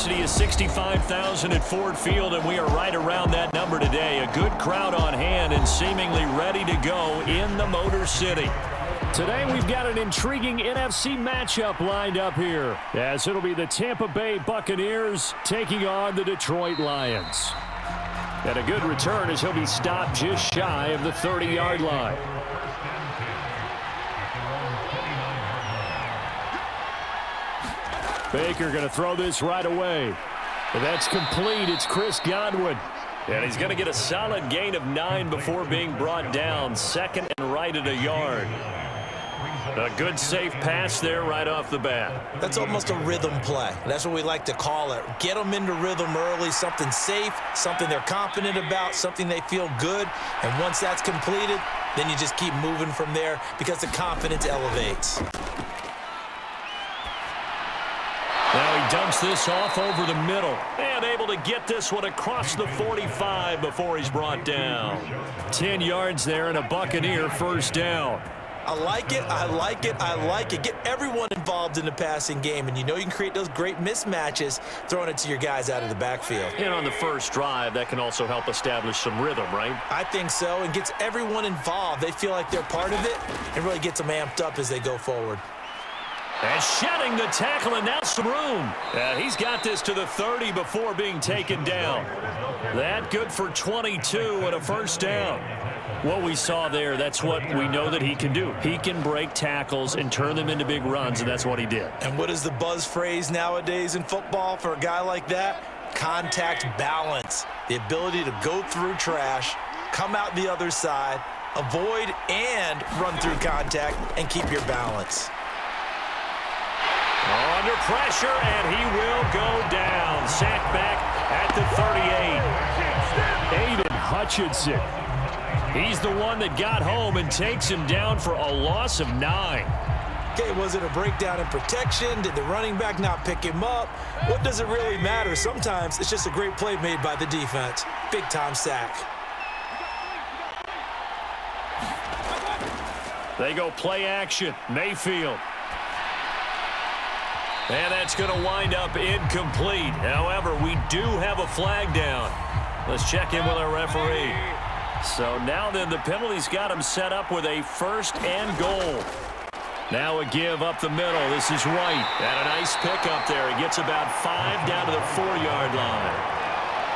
capacity is 65,000 at Ford Field, and we are right around that number today. A good crowd on hand and seemingly ready to go in the Motor City. Today we've got an intriguing NFC matchup lined up here, as it'll be the Tampa Bay Buccaneers taking on the Detroit Lions. And a good return as he'll be stopped just shy of the 30-yard line. Baker going to throw this right away. And that's complete. It's Chris Godwin. And he's going to get a solid gain of 9 before being brought down. Second and right at a yard. A good safe pass there right off the bat. That's almost a rhythm play. That's what we like to call it. Get them into rhythm early, something safe, something they're confident about, something they feel good. And once that's completed, then you just keep moving from there because the confidence elevates. Now he dumps this off over the middle and able to get this one across the 45 before he's brought down. 10 yards there and a Buccaneer first down. I like it, I like it, I like it. Get everyone involved in the passing game, and you know you can create those great mismatches throwing it to your guys out of the backfield. And on the first drive, that can also help establish some rhythm, right? I think so, and gets everyone involved. They feel like they're part of it and really gets them amped up as they go forward. And shedding the tackle, and now some room. He's got this to the 30 before being taken down. That good for 22 and a first down. What we saw there, that's what we know that he can do. He can break tackles and turn them into big runs, and that's what he did. And what is the buzz phrase nowadays in football for a guy like that? Contact balance. The ability to go through trash, come out the other side, avoid and run through contact, and keep your balance. Under pressure, and he will go down. Sacked back at the 38. Aiden Hutchinson. He's the one that got home and takes him down for a loss of 9. Okay, was it a breakdown in protection? Did the running back not pick him up? What does it really matter? Sometimes it's just a great play made by the defense. Big-time sack. They go play action. Mayfield. And that's going to wind up incomplete. However, we do have a flag down. Let's check in with our referee. So now then the penalty's got him set up with a first and goal. Now a give up the middle. This is White. And a nice pickup there. He gets about 5 down to the 4-yard line.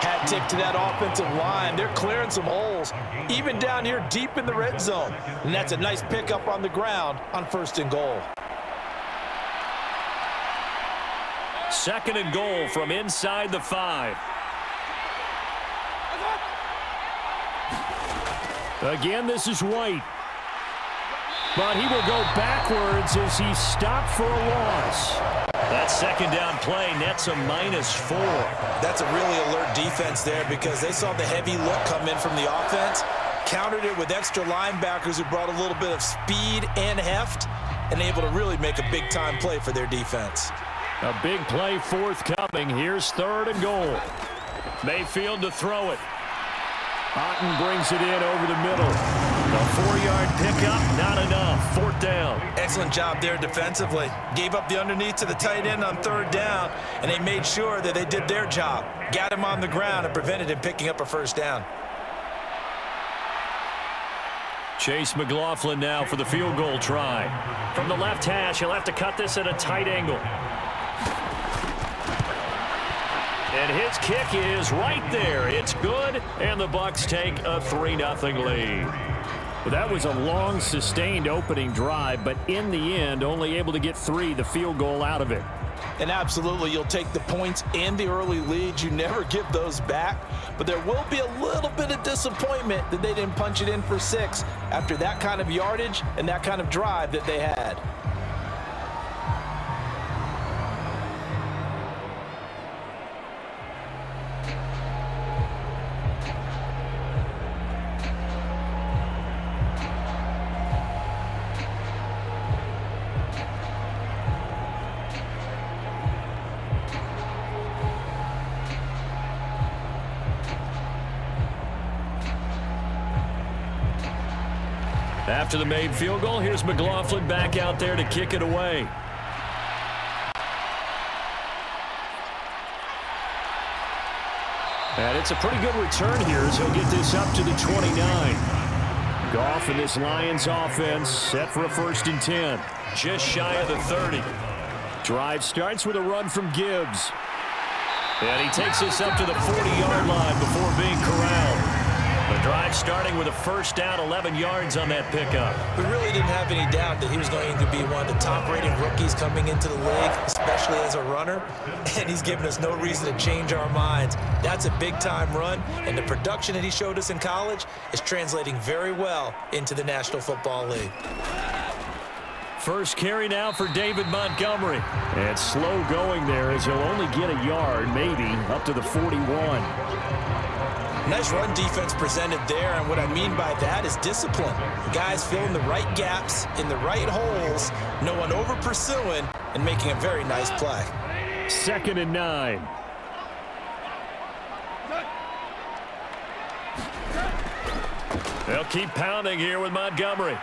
Hat tip to that offensive line. They're clearing some holes, even down here deep in the red zone. And that's a nice pickup on the ground on first and goal. Second and goal from inside the 5. Again, this is White. But he will go backwards as he's stopped for a loss. That second down play nets a -4. That's a really alert defense there because they saw the heavy look come in from the offense, countered it with extra linebackers who brought a little bit of speed and heft, and able to really make a big-time play for their defense. A big play forthcoming. Here's third and goal. Mayfield to throw it. Otten brings it in over the middle. A 4-yard pickup, not enough. Fourth down. Excellent job there defensively. Gave up the underneath to the tight end on third down, and they made sure that they did their job. Got him on the ground and prevented him picking up a first down. Chase McLaughlin now for the field goal try. From the left hash, he'll have to cut this at a tight angle. And his kick is right there. It's good, and the Bucs take a 3-0 lead. Well, that was a long, sustained opening drive, but in the end, only able to get 3, the field goal out of it. And absolutely, you'll take the points and the early leads. You never give those back, but there will be a little bit of disappointment that they didn't punch it in for 6 after that kind of yardage and that kind of drive that they had. After the made field goal, here's McLaughlin back out there to kick it away. And it's a pretty good return here as he'll get this up to the 29. Goff and this Lions offense set for a 1st and 10. Just shy of the 30. Drive starts with a run from Gibbs. And he takes this up to the 40-yard line before being corralled. The drive starting with a 1st down, 11 yards on that pickup. We really didn't have any doubt that he was going to be one of the top-rated rookies coming into the league, especially as a runner, and he's given us no reason to change our minds. That's a big-time run, and the production that he showed us in college is translating very well into the National Football League. First carry now for David Montgomery. And slow going there as he'll only get a yard, maybe, up to the 41. Nice run defense presented there, and what I mean by that is discipline. Guys filling the right gaps in the right holes, no one over-pursuing, and making a very nice play. 2nd and 9. They'll keep pounding here with Montgomery.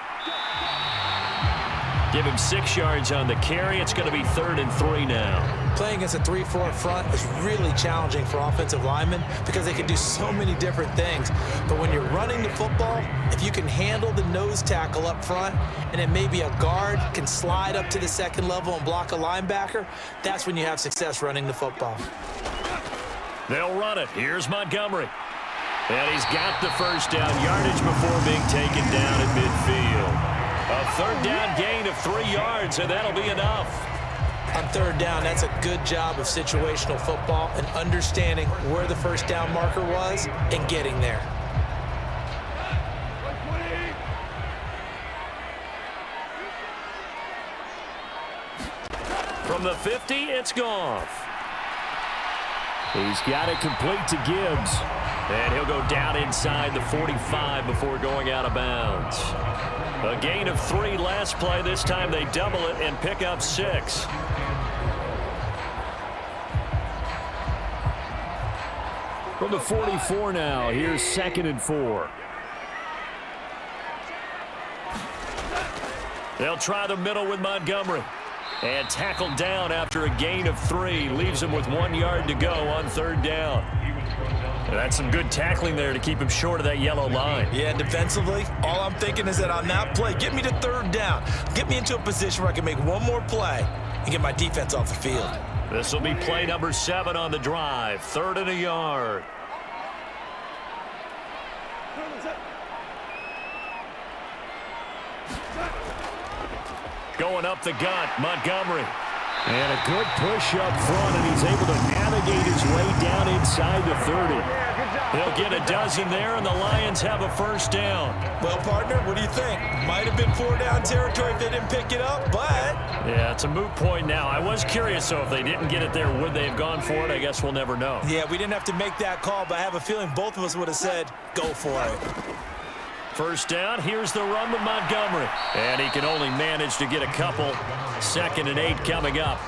Give him 6 yards on the carry. It's going to be 3rd and 3 now. Playing against a 3-4 front is really challenging for offensive linemen because they can do so many different things. But when you're running the football, if you can handle the nose tackle up front and then maybe a guard can slide up to the 2nd level and block a linebacker, that's when you have success running the football. They'll run it. Here's Montgomery. And he's got the 1st down yardage before being taken down at midfield. A 3rd down gain of 3 yards, and that'll be enough. On 3rd down, that's a good job of situational football and understanding where the 1st down marker was and getting there. From the 50, it's Goff. He's got it complete to Gibbs. And he'll go down inside the 45 before going out of bounds. A gain of 3 last play. This time they double it and pick up 6. From the 44 now, here's 2nd and 4. They'll try the middle with Montgomery. And tackled down after a gain of 3. Leaves him with 1 yard to go on 3rd down. And that's some good tackling there to keep him short of that yellow line. Yeah, defensively, all I'm thinking is that on that play, get me to 3rd down. Get me into a position where I can make one more play and get my defense off the field. This will be play number 7 on the drive. 3rd and a yard. Going up the gut, Montgomery. And a good push up front, and he's able to navigate his way down inside the 30. They'll get a dozen there, and the Lions have a 1st down. Well, partner, what do you think? Might have been 4-down territory if they didn't pick it up, but... Yeah, it's a moot point now. I was curious, so if they didn't get it there, would they have gone for it? I guess we'll never know. Yeah, we didn't have to make that call, but I have a feeling both of us would have said, go for it. 1st down, here's the run with Montgomery. And he can only manage to get a couple. 2nd and 8 coming up.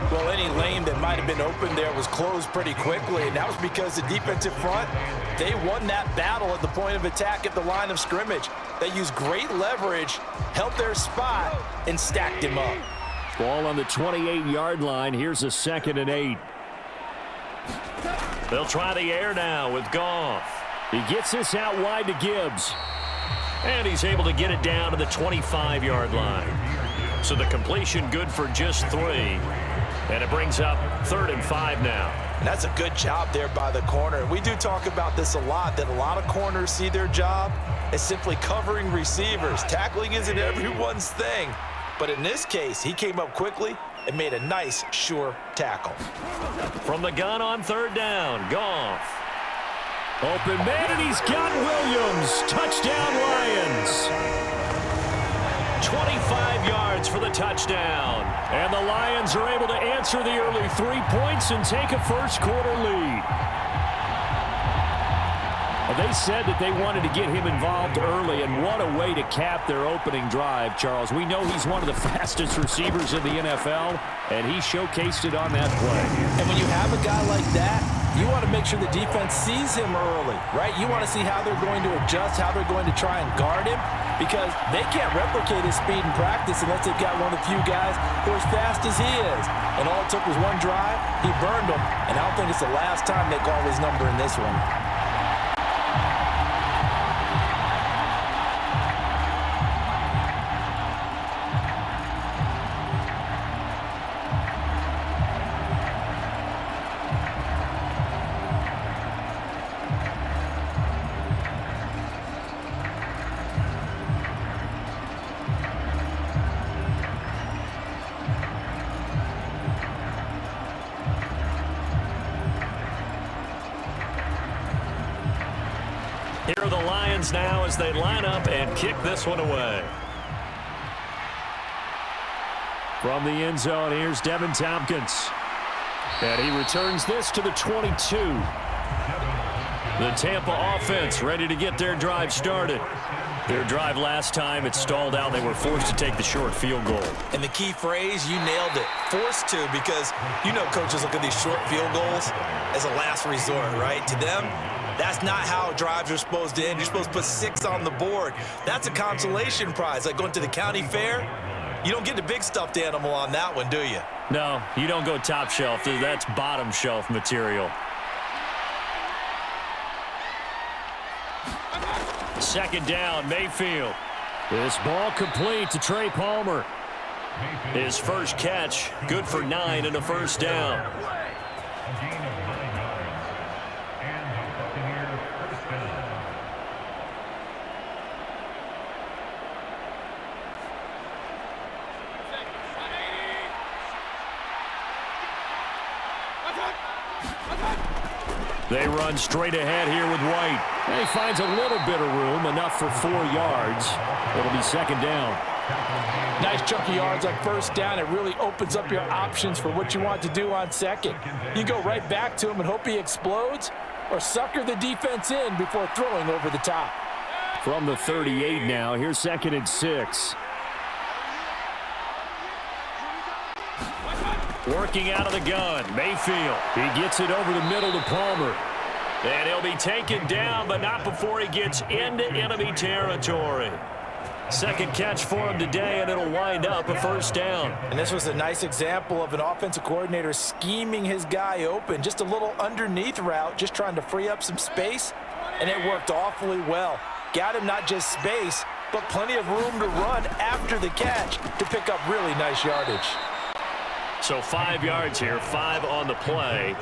Well, any lane that might have been open there was closed pretty quickly, and that was because the defensive front, they won that battle at the point of attack at the line of scrimmage. They used great leverage, held their spot, and stacked him up. Ball on the 28-yard line. Here's a 2nd and 8. They'll try the air now with Goff. He gets this out wide to Gibbs. And he's able to get it down to the 25-yard line. So the completion good for just 3. And it brings up 3rd and 5 now. And that's a good job there by the corner. We do talk about this a lot, that a lot of corners see their job as simply covering receivers. Tackling isn't everyone's thing. But in this case, he came up quickly and made a nice, sure tackle. From the gun on 3rd down, Goff. Open man, and he's got Williams. Touchdown, Lions. 25 yards for the touchdown. And the Lions are able to answer the early 3 points and take a first-quarter lead. They said that they wanted to get him involved early, and what a way to cap their opening drive, Charles. We know he's one of the fastest receivers in the NFL, and he showcased it on that play. And when you have a guy like that, you want to make sure the defense sees him early, right? You want to see how they're going to adjust, how they're going to try and guard him, because they can't replicate his speed in practice unless they've got one of the few guys who are as fast as he is. And all it took was one drive. He burned them, and I don't think it's the last time they call his number in this one. Here are the Lions now as they line up and kick this one away. From the end zone, here's Devin Tompkins. And he returns this to the 22. The Tampa offense ready to get their drive started. Their drive last time, it stalled out. They were forced to take the short field goal. And the key phrase, you nailed it, forced to, because you know coaches look at these short field goals as a last resort, right? To them, that's not how drives are supposed to end. You're supposed to put 6 on the board. That's a consolation prize. Like going to the county fair, you don't get the big stuffed animal on that one, do you? No, you don't go top shelf. That's bottom shelf material. Second down, Mayfield. This ball complete to Trey Palmer. His first catch, good for 9 and a first down. They run straight ahead here with White. And he finds a little bit of room, enough for 4 yards. It'll be second down. Nice chunky yards on first down. It really opens up your options for what you want to do on second. You go right back to him and hope he explodes, or sucker the defense in before throwing over the top. From the 38 now, here's second and 6. Working out of the gun, Mayfield. He gets it over the middle to Palmer. And he'll be taken down, but not before he gets into enemy territory. Second catch for him today, and it'll wind up a first down. And this was a nice example of an offensive coordinator scheming his guy open. Just a little underneath route, just trying to free up some space, and it worked awfully well. Got him not just space, but plenty of room to run after the catch to pick up really nice yardage. So 5 yards here, 5 on the play,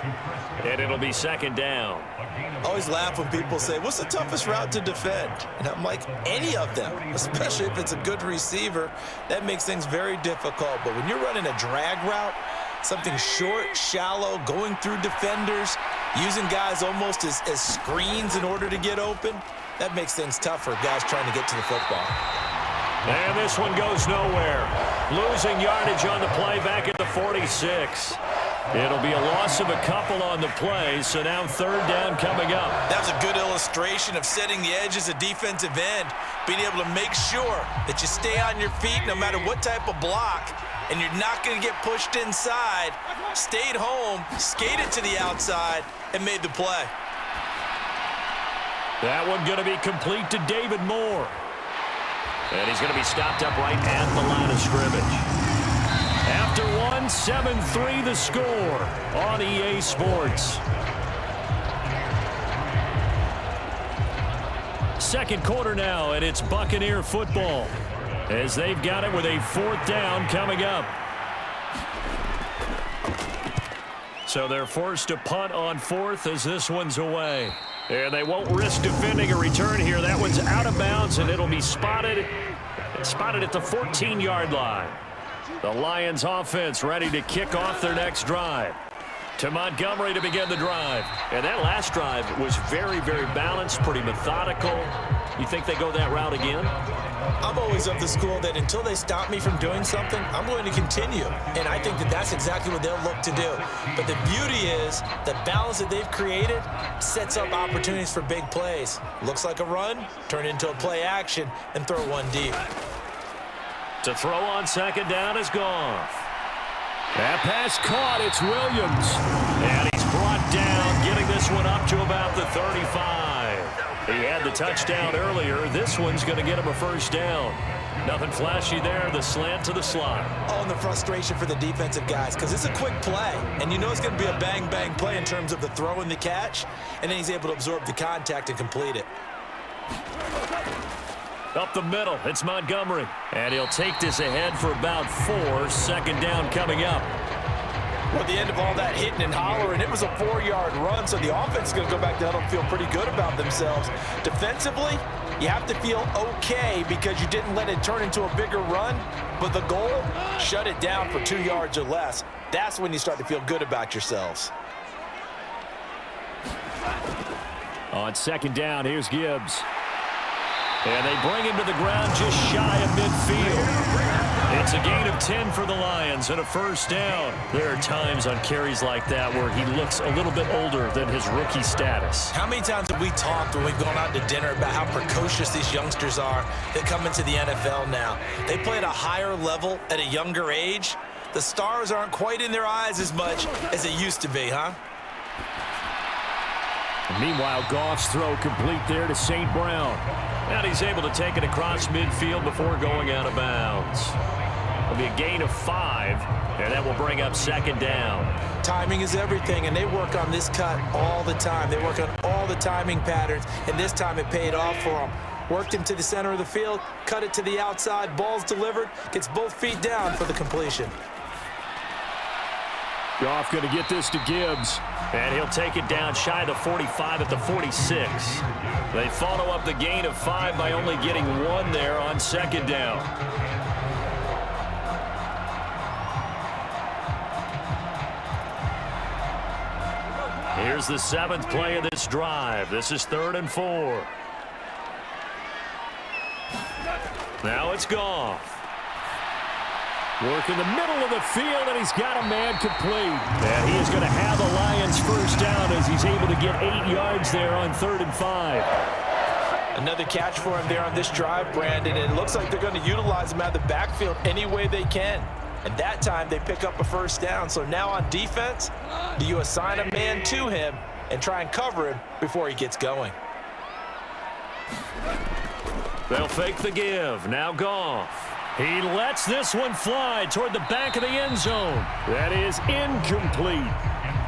and it'll be second down. I always laugh when people say, what's the toughest route to defend? And I'm like, any of them, especially if it's a good receiver. That makes things very difficult. But when you're running a drag route, something short, shallow, going through defenders, using guys almost as screens in order to get open, that makes things tough for guys trying to get to the football. And this one goes nowhere. Losing yardage on the play back at the 46. It'll be a loss of a couple on the play, so now third down coming up. That was a good illustration of setting the edge as a defensive end, being able to make sure that you stay on your feet no matter what type of block, and you're not going to get pushed inside. Stayed home, skated to the outside, and made the play. That one going to be complete to David Moore. And he's going to be stopped up right at the line of scrimmage. After one, 7-3 the score on EA Sports. Second quarter now, and it's Buccaneer football as they've got it with a fourth down coming up. So they're forced to punt on fourth as this one's away. And they won't risk defending a return here. That one's out of bounds, and it'll be spotted at the 14-yard line. The Lions offense ready to kick off their next drive. To Montgomery to begin the drive. And that last drive was very, very balanced, pretty methodical. You think they go that route again? I'm always of the school that until they stop me from doing something, I'm going to continue. And I think that that's exactly what they'll look to do. But the beauty is the balance that they've created sets up opportunities for big plays. Looks like a run, turn it into a play action, and throw one deep. To throw on second down is Goff. That pass caught. It's Williams. And he's brought down, getting this one up to about the 35. He had the touchdown earlier. This one's going to get him a first down. Nothing flashy there. The slant to the slot. Oh, and the frustration for the defensive guys, because it's a quick play, and you know it's going to be a bang-bang play in terms of the throw and the catch, and then he's able to absorb the contact and complete it. Up the middle, it's Montgomery. And he'll take this ahead for about 4. Second down coming up. Well, at the end of all that hitting and hollering, it was a 4-yard run, so the offense is going to go back to huddle and feel pretty good about themselves. Defensively, you have to feel okay because you didn't let it turn into a bigger run, but the goal, shut it down for 2 yards or less. That's when you start to feel good about yourselves. On second down, here's Gibbs. And they bring him to the ground just shy of midfield. It's a gain of 10 for the Lions and a first down. There are times on carries like that where he looks a little bit older than his rookie status. How many times have we talked when we've gone out to dinner about how precocious these youngsters are that come into the NFL now? They play at a higher level at a younger age. The stars aren't quite in their eyes as much as it used to be, huh? And meanwhile, Goff's throw complete there to St. Brown. And he's able to take it across midfield before going out of bounds. It'll be a gain of 5, and that will bring up second down. Timing is everything, and they work on this cut all the time. They work on all the timing patterns, and this time it paid off for them. Worked him to the center of the field, cut it to the outside, ball's delivered, gets both feet down for the completion. Goff going to get this to Gibbs, and he'll take it down shy of the 45 at the 46. They follow up the gain of 5 by only getting 1 there on second down. Here's the 7th play of this drive. This is 3rd and 4. Now it's Goff. Work in the middle of the field, and he's got a man complete. And he is going to have the Lions first down as he's able to get 8 yards there on 3rd and 5. Another catch for him there on this drive, Brandon, and it looks like they're going to utilize him out of the backfield any way they can. And that time they pick up a first down. So now on defense, do you assign a man to him and try and cover him before he gets going? They'll fake the give. Now Goff. He lets this one fly toward the back of the end zone. That is incomplete.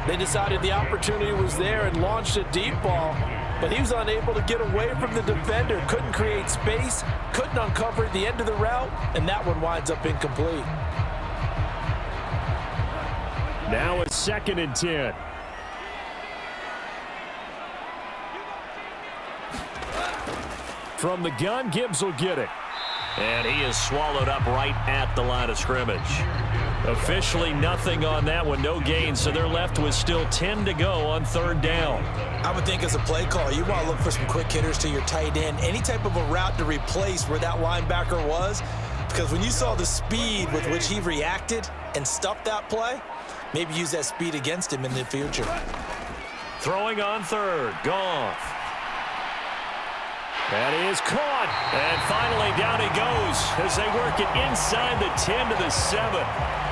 They decided the opportunity was there and launched a deep ball, but he was unable to get away from the defender, couldn't create space, couldn't uncover the end of the route, and that one winds up incomplete. Now it's 2nd and 10. From the gun, Gibbs will get it. And he is swallowed up right at the line of scrimmage. Officially nothing on that one, no gain, so they're left with still 10 to go on 3rd down. I would think as a play call, you want to look for some quick hitters to your tight end, any type of a route to replace where that linebacker was, because when you saw the speed with which he reacted and stuffed that play, maybe use that speed against him in the future. Throwing on 3rd, Goff. That is caught. And finally down he goes as they work it inside the 10 to the 7.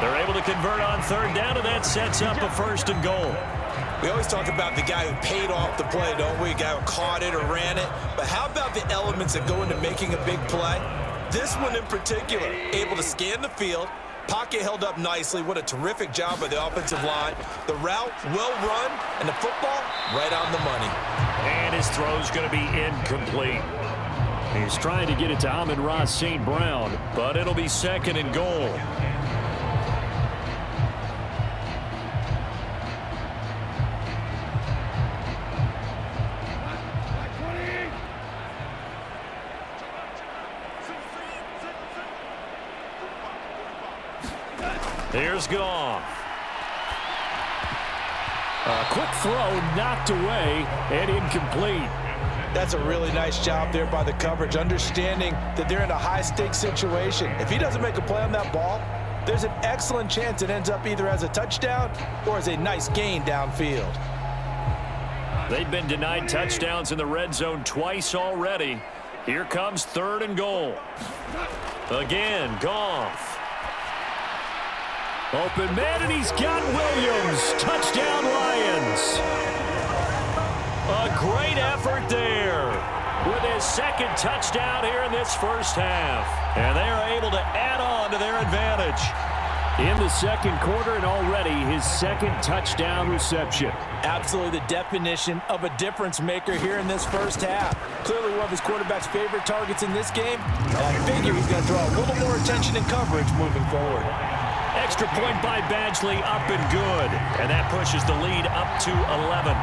They're able to convert on 3rd down, and that sets up a 1st and goal. We always talk about the guy who paid off the play, don't we? The guy who caught it or ran it. But how about the elements that go into making a big play? This one in particular, able to scan the field, pocket held up nicely. What a terrific job by the offensive line. The route, well run, and the football, right on the money. And his throw's going to be incomplete. He's trying to get it to Amon-Ra St. Brown, but it'll be 2nd and goal. Here's Goff. A quick throw knocked away and incomplete. That's a really nice job there by the coverage, understanding that they're in a high-stakes situation. If he doesn't make a play on that ball, there's an excellent chance it ends up either as a touchdown or as a nice gain downfield. They've been denied touchdowns in the red zone twice already. Here comes 3rd and goal. Again, Goff. Open man, and he's got Williams. Touchdown, Lions. A great effort there. with his second touchdown here in this first half. And they are able to add on to their advantage. In the second quarter, and already his second touchdown reception. Absolutely the definition of a difference maker here in this first half. Clearly one of his quarterback's favorite targets in this game. And I figure he's going to draw a little more attention and coverage moving forward. Extra point by Badgley, up and good. And that pushes the lead up to 11.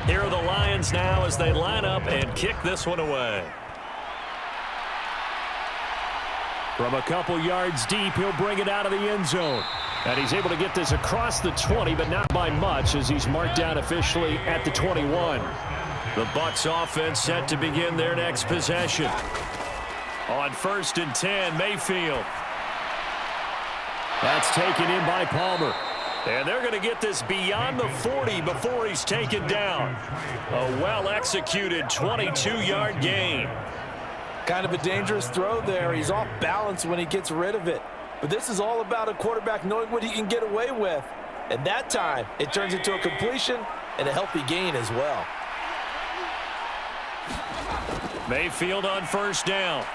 Here are the Lions now as they line up and kick this one away. From a couple yards deep, he'll bring it out of the end zone. And he's able to get this across the 20, but not by much as he's marked down officially at the 21. The Bucs offense set to begin their next possession. On 1st and 10, Mayfield. That's taken in by Palmer. And they're going to get this beyond the 40 before he's taken down. A well-executed 22-yard gain. Kind of a dangerous throw there. He's off balance when he gets rid of it. But this is all about a quarterback knowing what he can get away with. And that time, it turns into a completion and a healthy gain as well. Mayfield on 1st down.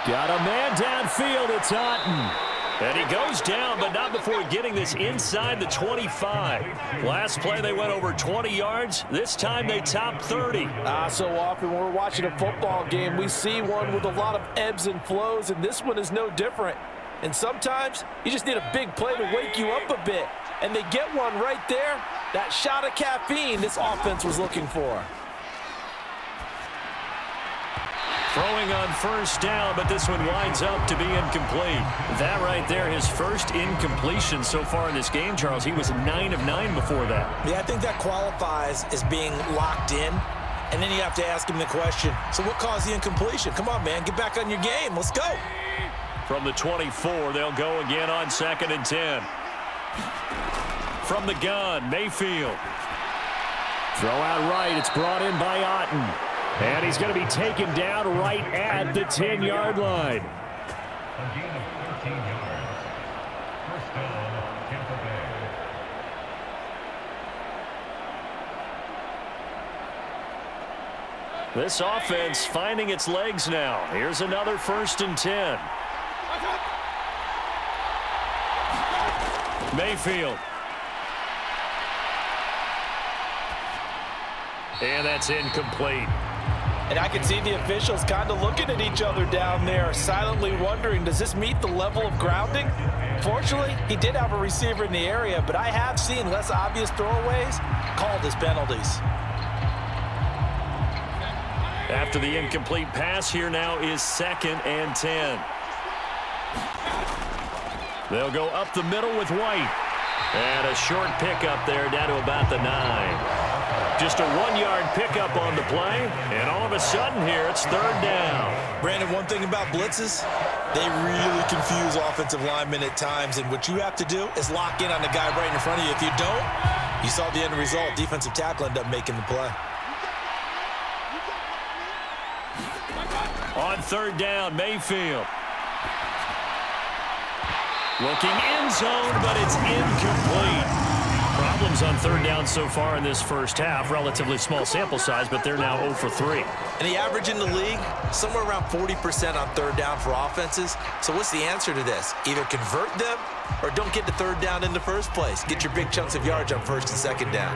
Got a man downfield. It's Otten. And he goes down, but not before getting this inside the 25. Last play, they went over 20 yards. This time, they topped 30. So often when we're watching a football game, we see one with a lot of ebbs and flows, and this one is no different. And sometimes, you just need a big play to wake you up a bit. And they get one right there. That shot of caffeine this offense was looking for. Throwing on 1st down, but this one winds up to be incomplete. That right there, his first incompletion so far in this game, Charles. He was 9 of 9 before that. Yeah, I think that qualifies as being locked in. And then you have to ask him the question, so what caused the incompletion? Come on, man, get back on your game. Let's go. From the 24, they'll go again on 2nd and 10. From the gun, Mayfield. Throw out right. It's brought in by Otten. And he's going to be taken down right at the 10-yard line. This offense finding its legs now. Here's another 1st and 10. Mayfield. And that's incomplete. And I can see the officials kind of looking at each other down there, silently wondering, does this meet the level of grounding? Fortunately, he did have a receiver in the area, but I have seen less obvious throwaways called as penalties. After the incomplete pass, here now is 2nd and 10. They'll go up the middle with White. And a short pickup there down to about the 9. Just a 1-yard pickup on the play, and all of a sudden here, it's 3rd down. Brandon, one thing about blitzes, they really confuse offensive linemen at times, and what you have to do is lock in on the guy right in front of you. If you don't, you saw the end result. Defensive tackle ended up making the play. On 3rd down, Mayfield. Looking end zone, but it's incomplete. Problems on 3rd down so far in this first half. Relatively small sample size, but they're now 0 for 3. And the average in the league, somewhere around 40% on 3rd down for offenses. So what's the answer to this? Either convert them or don't get to 3rd down in the first place. Get your big chunks of yards on 1st and 2nd down.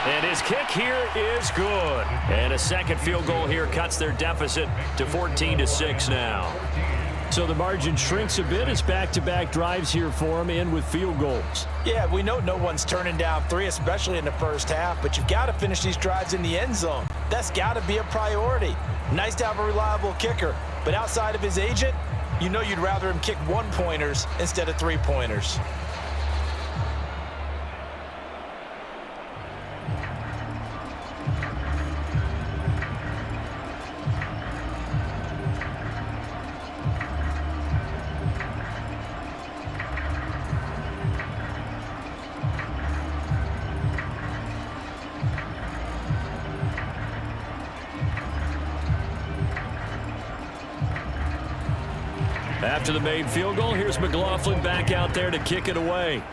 And his kick here is good. And a second field goal here cuts their deficit to 14-6 now. So the margin shrinks a bit as back-to-back drives here for him, in with field goals. Yeah, we know no one's turning down 3, especially in the first half, but you've got to finish these drives in the end zone. That's got to be a priority. Nice to have a reliable kicker, but outside of his agent, you know you'd rather him kick 1-pointers instead of 3-pointers. After the made field goal, here's McLaughlin back out there to kick it away.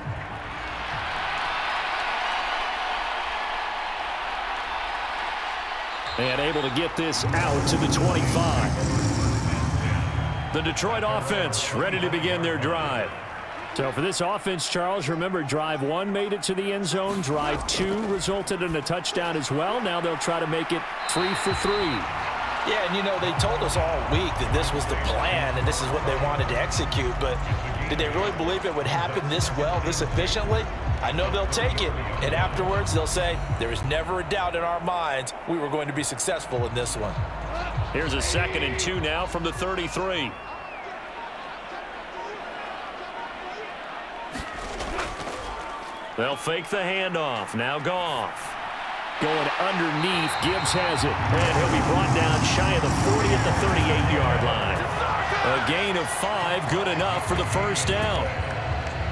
And able to get this out to the 25. The Detroit offense ready to begin their drive. So for this offense, Charles, remember, drive 1 made it to the end zone. Drive 2 resulted in a touchdown as well. Now they'll try to make it 3 for 3. Yeah, and you know, they told us all week that this was the plan and this is what they wanted to execute, but did they really believe it would happen this well, this efficiently? I know they'll take it, and afterwards they'll say, there is never a doubt in our minds we were going to be successful in this one. Here's a 2nd and 2 now from the 33. They'll fake the handoff. Now Goff. Going underneath. Gibbs has it. And he'll be brought down shy of the 40 at the 38-yard line. A gain of 5, good enough for the first down.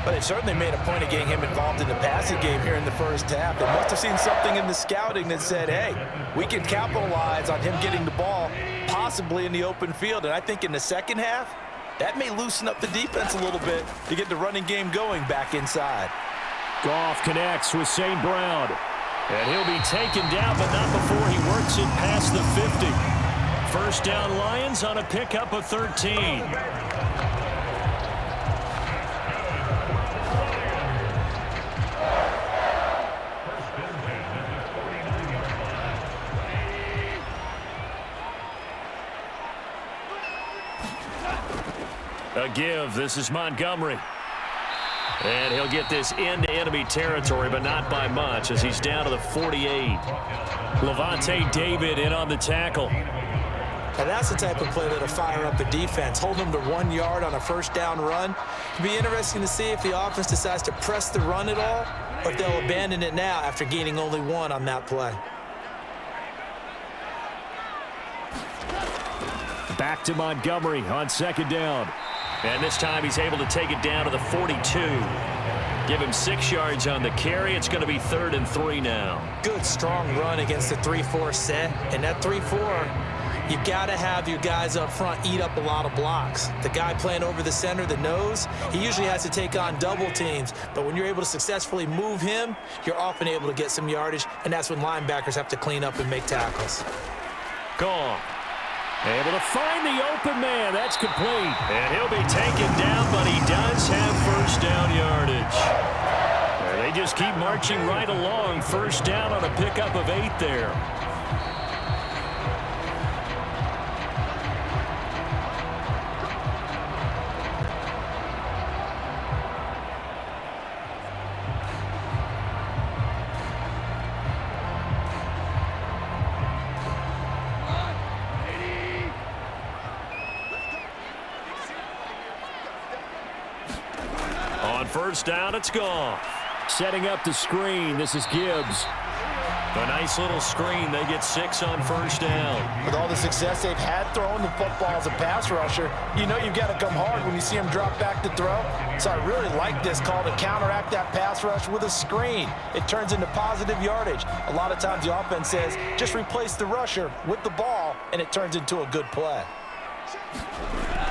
But it certainly made a point of getting him involved in the passing game here in the first half. They must have seen something in the scouting that said, hey, we can capitalize on him getting the ball, possibly in the open field. And I think in the second half, that may loosen up the defense a little bit to get the running game going back inside. Goff connects with St. Brown. And he'll be taken down, but not before he works it past the 50. First down Lions on a pickup of 13. A give. This is Montgomery. And he'll get this into enemy territory, but not by much as he's down to the 48. Levante David in on the tackle. And that's the type of play that'll fire up the defense. Hold them to 1 yard on a first down run. It'll be interesting to see if the offense decides to press the run at all, or if they'll abandon it now after gaining only 1 on that play. Back to Montgomery on 2nd down. And this time he's able to take it down to the 42. Give him 6 yards on the carry. It's going to be 3rd and 3 now. Good, strong run against the 3-4 set. And that 3-4, you've got to have your guys up front eat up a lot of blocks. The guy playing over the center, the nose, he usually has to take on double teams. But when you're able to successfully move him, you're often able to get some yardage. And that's when linebackers have to clean up and make tackles. Gone. Able to find the open man. That's complete. And he'll be taken down, but he does have first down yardage. And they just keep marching right along. First down on a pickup of 8 there. First down, it's Goff. Setting up the screen. This is Gibbs. A nice little screen. They get 6 on first down. With all the success they've had throwing the football as a pass rusher, you know you've got to come hard when you see him drop back to throw. So I really like this call to counteract that pass rush with a screen. It turns into positive yardage. A lot of times the offense says, just replace the rusher with the ball, and it turns into a good play.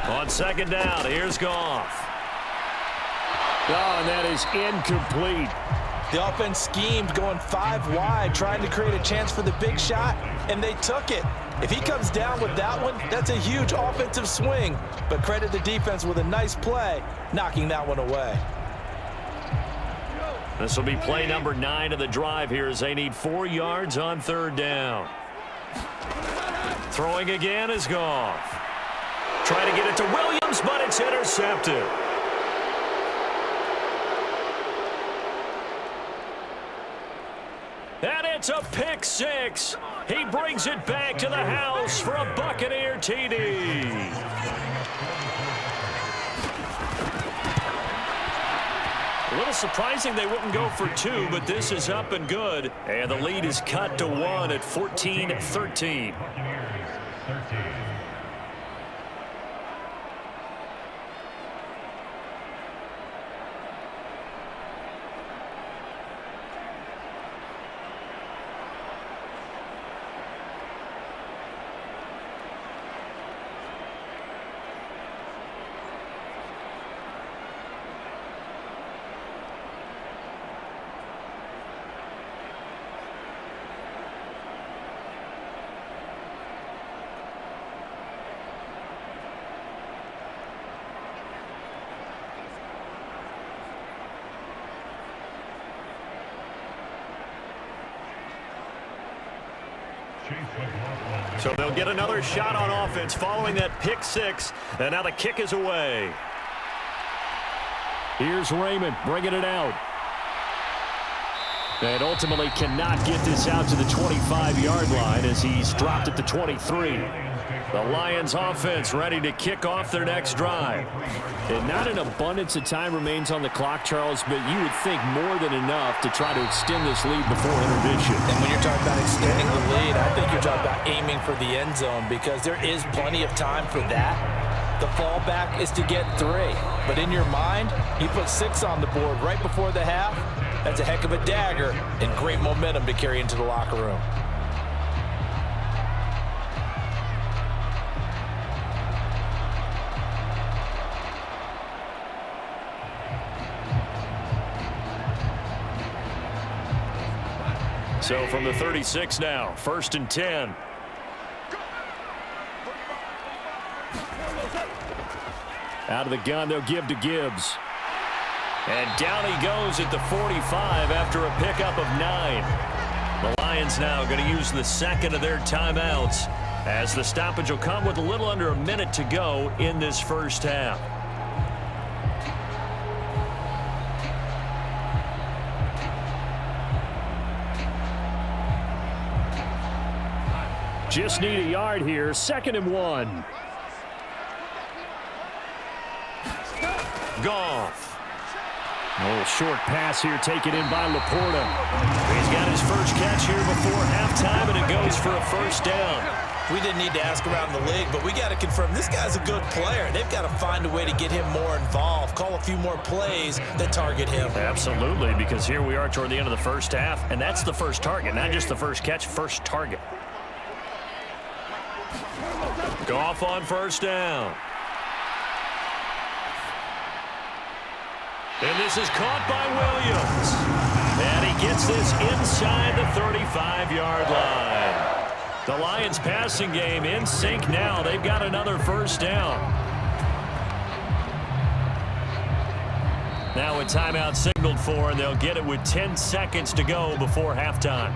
On 2nd down, here's Goff. Oh, and that is incomplete. The offense schemed going 5 wide, trying to create a chance for the big shot, and they took it. If he comes down with that one, that's a huge offensive swing. But credit the defense with a nice play, knocking that one away. This will be play number 9 of the drive here as they need 4 yards on 3rd down. Throwing again is Goff. try to get it to Williams, but it's intercepted. And it's a pick six. He brings it back to the house for a Buccaneer TD. A little surprising they wouldn't go for two, but this is up and good. And the lead is cut to 1 at 14-13. So they'll get another shot on offense following that pick six. And now the kick is away. Here's Raymond bringing it out. And ultimately cannot get this out to the 25-yard line as he's dropped at the 23. The Lions offense ready to kick off their next drive. And not an abundance of time remains on the clock, Charles, but you would think more than enough to try to extend this lead before intermission. And when you're talking about extending the lead, I think you're talking about aiming for the end zone because there is plenty of time for that. The fallback is to get 3. But in your mind, you put 6 on the board right before the half. That's a heck of a dagger and great momentum to carry into the locker room. So from the 36 now, 1st and 10. Out of the gun, they'll give to Gibbs. And down he goes at the 45 after a pickup of 9. The Lions now going to use the second of their timeouts as the stoppage will come with a little under a minute to go in this first half. Just need a yard here. 2nd and 1. Goff. A little short pass here taken in by Laporta. He's got his first catch here before halftime, and it goes for a first down. We didn't need to ask around the league, but we got to confirm this guy's a good player. They've got to find a way to get him more involved, call a few more plays that target him. Absolutely, because here we are toward the end of the first half, and that's the first target, not just the first catch, first target. Goff on first down. And this is caught by Williams. And he gets this inside the 35-yard line. The Lions passing game in sync now. They've got another first down. Now a timeout signaled for, and they'll get it with 10 seconds to go before halftime.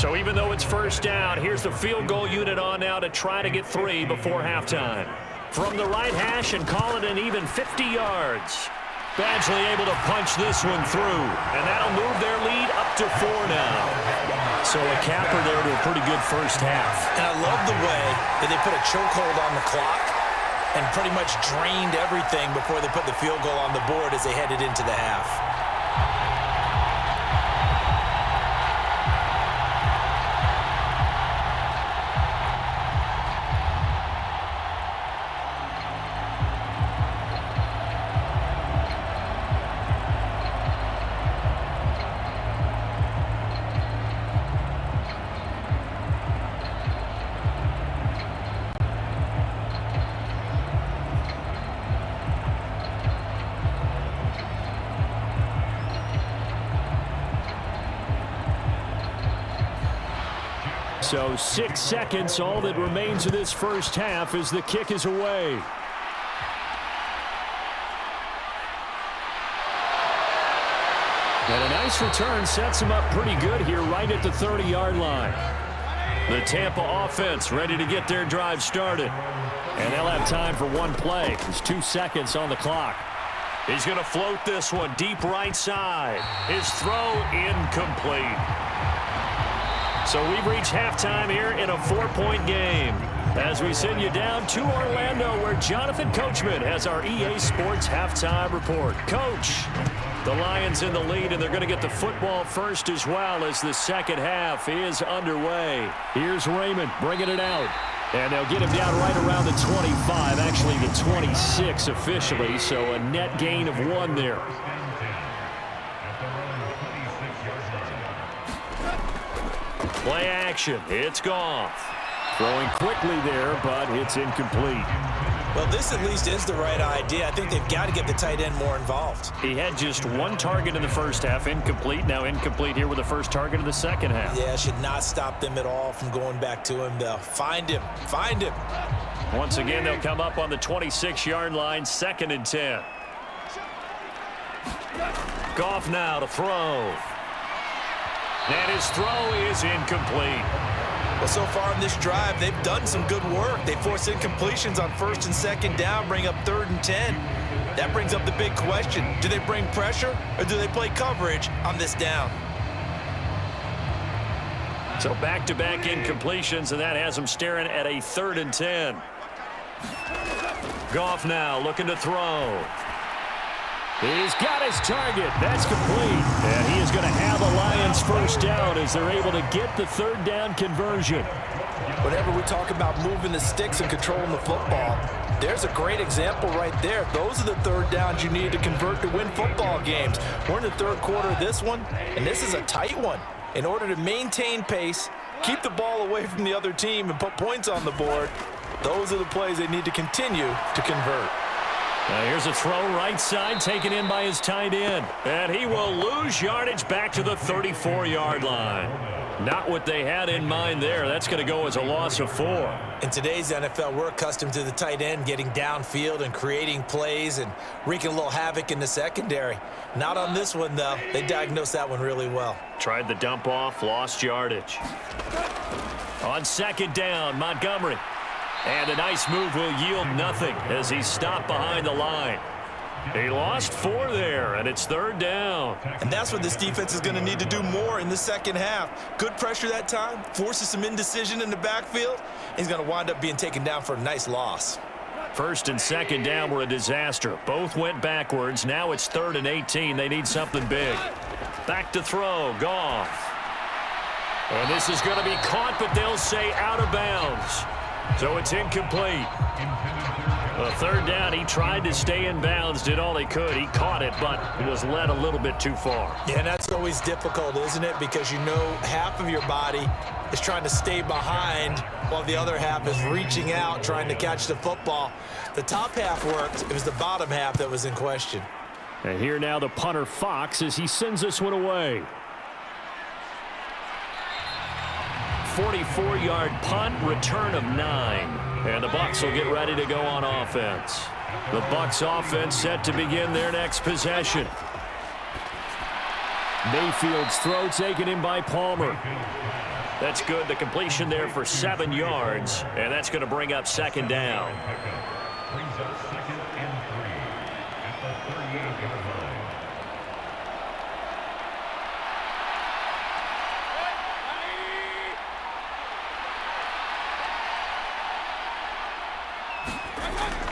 So even though it's first down, here's the field goal unit on now to try to get 3 before halftime. From the right hash and call it an even 50 yards. Badgley able to punch this one through, and that'll move their lead up to 4 now. So a capper there to a pretty good first half. And I love the way that they put a chokehold on the clock and pretty much drained everything before they put the field goal on the board as they headed into the half. So 6 seconds, all that remains of this first half as the kick is away. And a nice return sets him up pretty good here right at the 30-yard line. The Tampa offense ready to get their drive started. And they'll have time for one play. There's 2 seconds on the clock. He's going to float this one deep right side. His throw incomplete. So we've reached halftime here in a 4-point game. As we send you down to Orlando, where Jonathan Coachman has our EA Sports halftime report. Coach, the Lions in the lead, and they're going to get the football first as well as the second half is underway. Here's Raymond bringing it out. And they'll get him down right around the 25, actually the 26 officially, so a net gain of 1 there. Play action. It's Goff. Throwing quickly there, but it's incomplete. Well, this at least is the right idea. I think they've got to get the tight end more involved. He had just 1 target in the first half, incomplete. Now incomplete here with the first target of the second half. Yeah, should not stop them at all from going back to him. They'll find him. Find him. Once again, they'll come up on the 26-yard line, 2nd and 10. Goff now to throw. And his throw is incomplete. Well, so far in this drive, they've done some good work. They force incompletions on 1st and 2nd down, bring up 3rd and 10. That brings up the big question. Do they bring pressure or do they play coverage on this down? So back-to-back incompletions, and that has them staring at a 3rd and 10. Goff now looking to throw. He's got his target. That's complete. And he is going to have a Lions first down as they're able to get the 3rd down conversion. Whenever we talk about moving the sticks and controlling the football, there's a great example right there. Those are the 3rd downs you need to convert to win football games. We're in the 3rd quarter of this one, and this is a tight one. In order to maintain pace, keep the ball away from the other team, and put points on the board, those are the plays they need to continue to convert. Now here's a throw right side taken in by his tight end. And he will lose yardage back to the 34-yard line. Not what they had in mind there. That's going to go as a loss of 4. In today's NFL, we're accustomed to the tight end getting downfield and creating plays and wreaking a little havoc in the secondary. Not on this one, though. They diagnosed that one really well. Tried the dump off, lost yardage. On 2nd down, Montgomery. And a nice move will yield nothing as he's stopped behind the line. He lost 4 there, and it's 3rd down. And that's what this defense is going to need to do more in the second half. Good pressure that time, forces some indecision in the backfield. He's going to wind up being taken down for a nice loss. 1st and 2nd down were a disaster. Both went backwards. Now it's 3rd and 18. They need something big. Back to throw, Goff. And this is going to be caught, but they'll say out of bounds. So it's incomplete. The 3rd down, he tried to stay in bounds, did all he could. He caught it, but it was led a little bit too far. Yeah, and that's always difficult, isn't it? Because you know half of your body is trying to stay behind while the other half is reaching out, trying to catch the football. The top half worked. It was the bottom half that was in question. And here now the punter, Fox, as he sends this one away. 44-yard punt, return of 9. And the Bucs will get ready to go on offense. The Bucs offense set to begin their next possession. Mayfield's throw taken in by Palmer. That's good. The completion there for 7 yards. And that's going to bring up 2nd down. Brings up 2nd and 3 at the 38-yard line.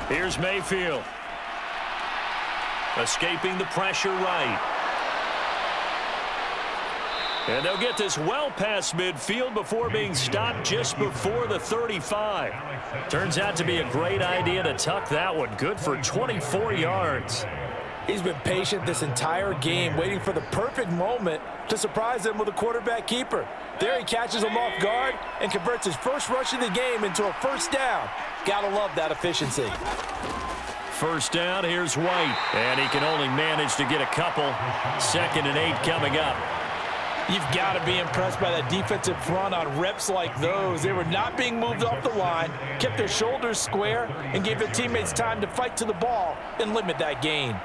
Here's Mayfield. Escaping the pressure right. And they'll get this well past midfield before being stopped just before the 35. Turns out to be a great idea to tuck that one. Good for 24 yards. He's been patient this entire game, waiting for the perfect moment to surprise them with a quarterback keeper. There he catches him off guard and converts his first rush of the game into a 1st down. Gotta love that efficiency. 1st down, here's White. And he can only manage to get a couple. 2nd and 8 coming up. You've got to be impressed by that defensive front on reps like those. They were not being moved off the line, kept their shoulders square, and gave their teammates time to fight to the ball and limit that gain.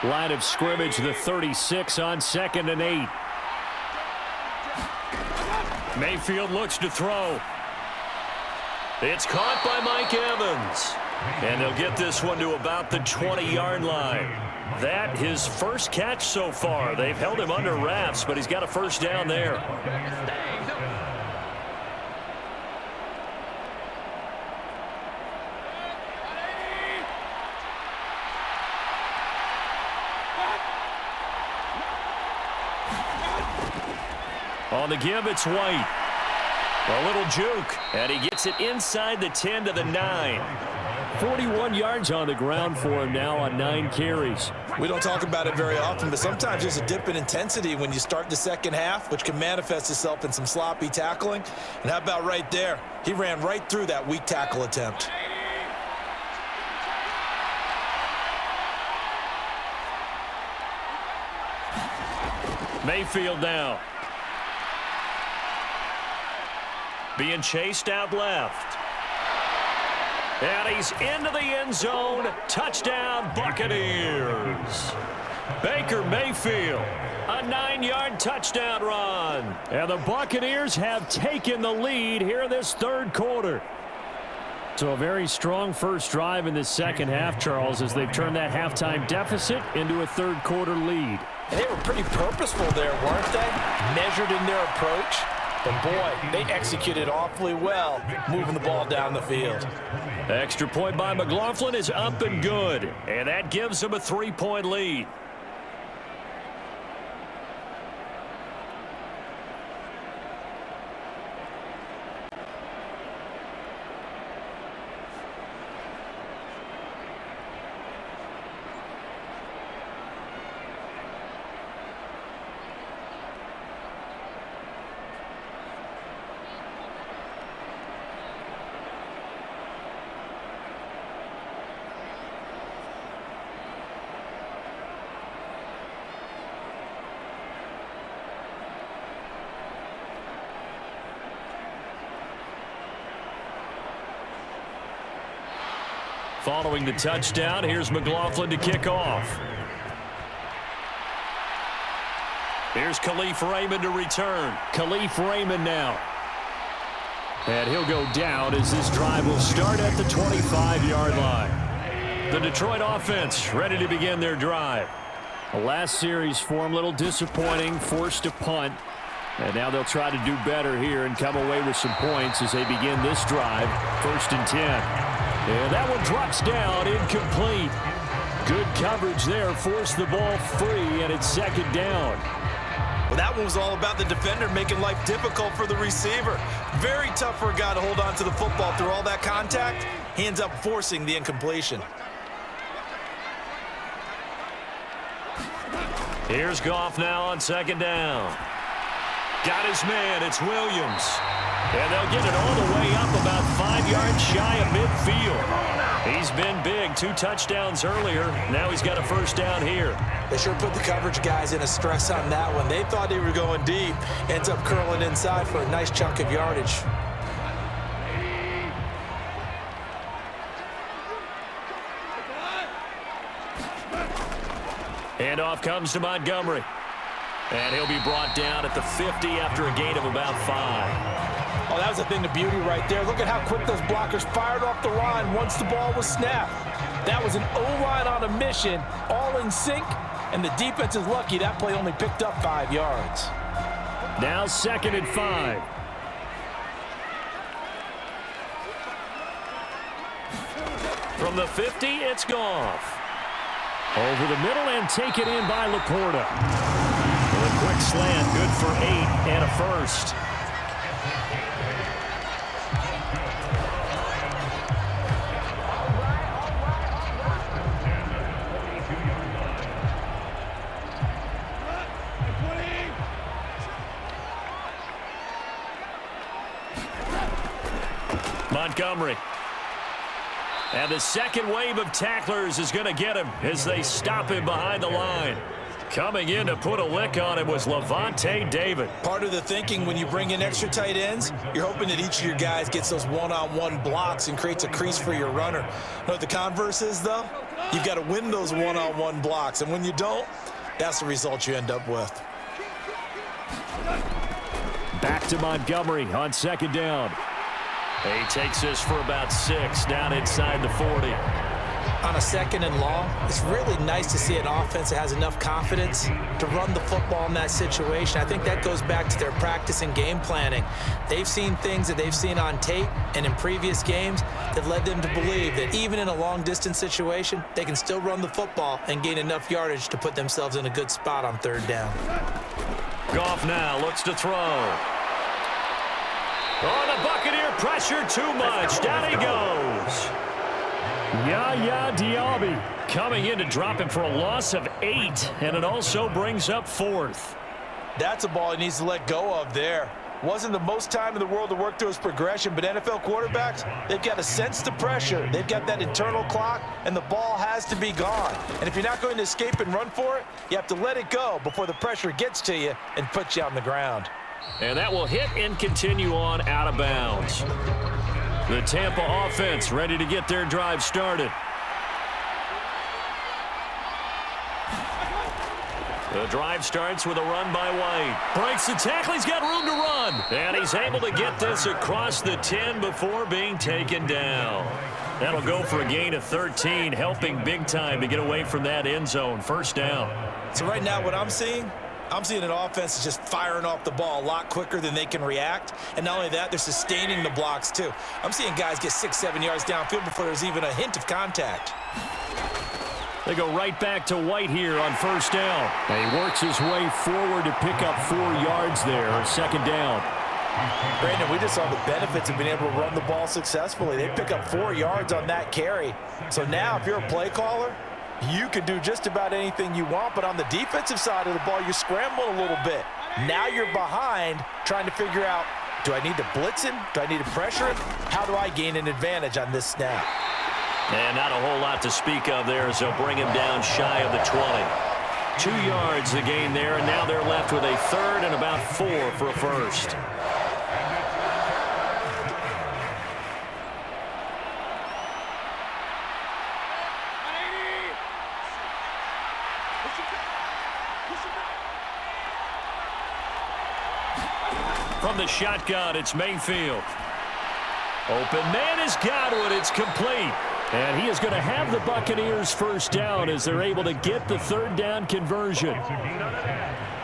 Line of scrimmage, the 36 on 2nd and 8. Mayfield looks to throw. It's caught by Mike Evans. And they'll get this one to about the 20-yard line. That his first catch so far. They've held him under wraps, but he's got a first down there. On the give, it's White. A little juke, and he gets it inside the 10 to the 9. 41 yards on the ground for him now on 9 carries. We don't talk about it very often, but sometimes there's a dip in intensity when you start the second half, which can manifest itself in some sloppy tackling. And how about right there? He ran right through that weak tackle attempt. Mayfield now. Being chased out left. And he's into the end zone. Touchdown, Buccaneers. Baker Mayfield, a 9-yard touchdown run. And the Buccaneers have taken the lead here in this third quarter. So a very strong first drive in the second half, Charles, as they've turned that halftime deficit into a third quarter lead. And they were pretty purposeful there, weren't they? Measured in their approach. And boy, they executed awfully well, moving the ball down the field. Extra point by McLaughlin is up and good. And that gives them a 3-point lead. Following the touchdown, here's McLaughlin to kick off. Here's Khalif Raymond to return. Khalif Raymond now. And he'll go down as this drive will start at the 25-yard line. The Detroit offense ready to begin their drive. The last series for him, a little disappointing, forced to punt. And now they'll try to do better here and come away with some points as they begin this drive. 1st and 10. And that one drops down, incomplete. Good coverage there, forced the ball free, and it's 2nd down. Well, that one was all about the defender making life difficult for the receiver. Very tough for a guy to hold on to the football through all that contact. He ends up forcing the incompletion. Here's Goff now on 2nd down. Got his man, it's Williams. And they'll get it all the way up about 5 yards shy of midfield. He's been big, 2 touchdowns earlier. Now he's got a first down here. They sure put the coverage guys in a stress on that one. They thought they were going deep. Ends up curling inside for a nice chunk of yardage. Handoff comes to Montgomery. And he'll be brought down at the 50 after a gain of about 5. Oh, that was a thing of beauty right there. Look at how quick those blockers fired off the line once the ball was snapped. That was an O-line on a mission, all in sync, and the defense is lucky that play only picked up 5 yards. Now 2nd and 5. From the 50, it's Goff. Over the middle and taken in by Laporta. With a quick slant, good for 8 and a first. Montgomery. And the second wave of tacklers is going to get him as they stop him behind the line. Coming in to put a lick on it was Levante David. Part of the thinking when you bring in extra tight ends, you're hoping that each of your guys gets those one-on-one blocks and creates a crease for your runner. You know what the converse is, though? You've got to win those one-on-one blocks, and when you don't, that's the result you end up with. Back to Montgomery on second down. He takes this for about 6 down inside the 40. On a second and long, it's really nice to see an offense that has enough confidence to run the football in that situation. I think that goes back to their practice and game planning. They've seen things that they've seen on tape and in previous games that led them to believe that even in a long-distance situation, they can still run the football and gain enough yardage to put themselves in a good spot on third down. Goff now looks to throw. Oh, the Buccaneer pressure too much. Down he goes. Yaya Diaby coming in to drop him for a loss of 8, and it also brings up 4th. That's a ball he needs to let go of there. Wasn't the most time in the world to work through his progression, but NFL quarterbacks, they've got to sense the pressure. They've got that internal clock, and the ball has to be gone. And if you're not going to escape and run for it, you have to let it go before the pressure gets to you and puts you on the ground. And that will hit and continue on out of bounds. The Tampa offense ready to get their drive started. The drive starts with a run by White. Breaks the tackle. He's got room to run. And he's able to get this across the 10 before being taken down. That'll go for a gain of 13, helping big time to get away from that end zone. First down. So right now what I'm seeing an offense that's just firing off the ball a lot quicker than they can react. And not only that, they're sustaining the blocks too. I'm seeing guys get 6-7 yards downfield before there's even a hint of contact. They go right back to White here on first down. And he works his way forward to pick up 4 yards there, second down. Brandon, we just saw the benefits of being able to run the ball successfully. They pick up 4 yards on that carry. So now if you're a play caller, you can do just about anything you want, but on the defensive side of the ball, you're scrambling a little bit. Now you're behind trying to figure out, do I need to blitz him? Do I need to pressure him? How do I gain an advantage on this snap? And not a whole lot to speak of there as they'll bring him down shy of the 20. 2 yards the gain there, and now they're left with a third and about 4 for a first. From the shotgun, it's Mayfield. Open man has got it. It's complete. And he is going to have the Buccaneers first down as they're able to get the third down conversion.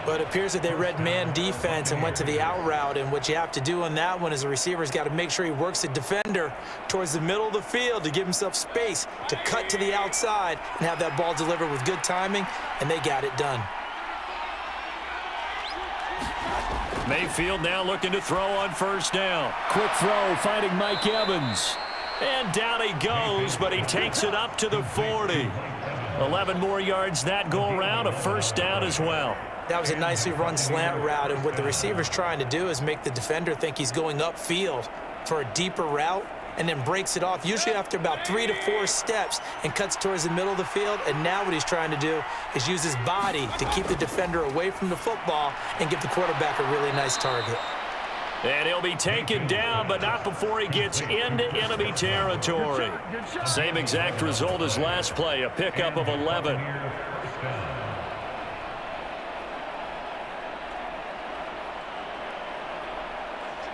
But it appears that they read man defense and went to the out route. And what you have to do on that one is the receiver's got to make sure he works the defender towards the middle of the field to give himself space to cut to the outside and have that ball delivered with good timing, and they got it done. Mayfield now looking to throw on first down. Quick throw, finding Mike Evans. And down he goes, but he takes it up to the 40. 11 more yards that go around, a first down as well. That was a nicely run slant route, and what the receiver's trying to do is make the defender think he's going upfield for a deeper route, and then breaks it off, usually after about 3 to 4 steps, and cuts towards the middle of the field. And now what he's trying to do is use his body to keep the defender away from the football and give the quarterback a really nice target. And he'll be taken down, but not before he gets into enemy territory. Same exact result as last play, a pickup of 11.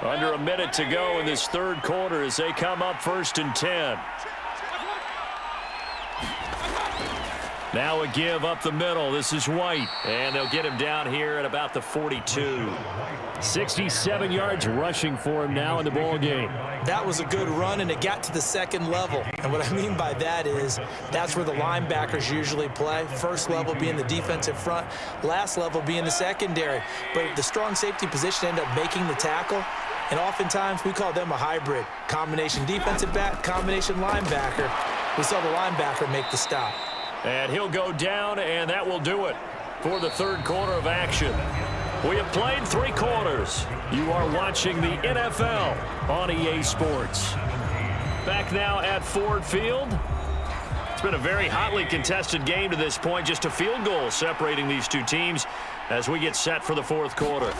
Under a minute to go in this third quarter as they come up 1st and 10. Now a give up the middle. This is White. And they'll get him down here at about the 42. 67 yards rushing for him now in the ball game. That was a good run, and it got to the second level. And what I mean by that is that's where the linebackers usually play. First level being the defensive front, last level being the secondary. But the strong safety position ended up making the tackle. And oftentimes we call them a hybrid. Combination defensive back, combination linebacker. We saw the linebacker make the stop. And he'll go down, and that will do it for the third quarter of action. We have played 3 quarters. You are watching the NFL on EA Sports. Back now at Ford Field. It's been a very hotly contested game to this point. Just a field goal separating these two teams as we get set for the fourth quarter.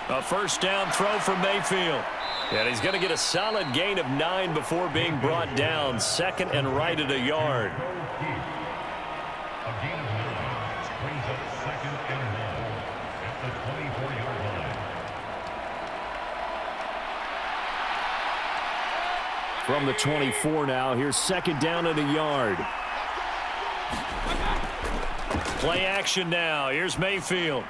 A first down throw from Mayfield. And he's going to get a solid gain of 9 before being brought down. Second and right at a yard. A gain of 9 brings up second and 1 at the 24-yard line. From the 24 now, here's second down at a yard. Play action now. Here's Mayfield.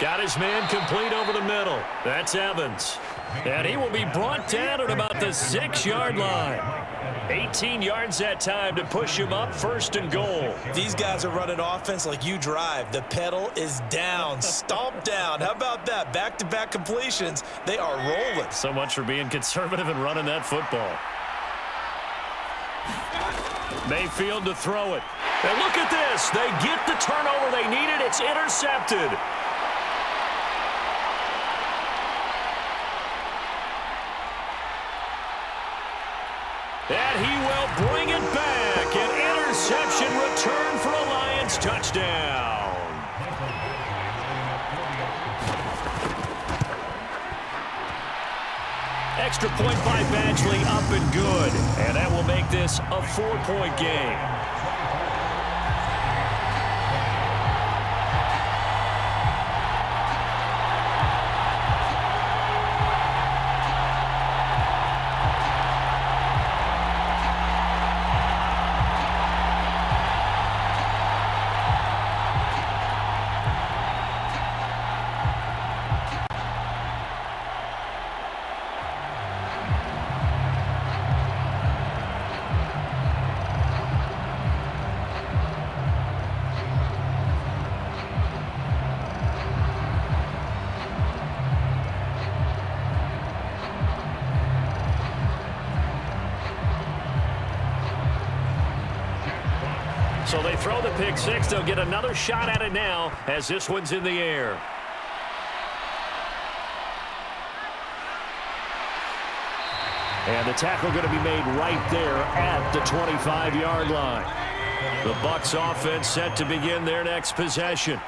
Got his man complete over the middle. That's Evans. And he will be brought down at about the 6-yard line. 18 yards that time to push him up, first and goal. These guys are running offense like you drive. The pedal is down, stomped down. How about that? Back-to-back completions. They are rolling. So much for being conservative and running that football. Mayfield to throw it. And look at this. They get the turnover they needed. It's intercepted. And he will bring it back. An interception return for a Lions touchdown. Extra point by Badgley, up and good. And that will make this a 4-point game. So they throw the pick six. They'll get another shot at it now as this one's in the air. And the tackle going to be made right there at the 25-yard line. The Bucs offense set to begin their next possession.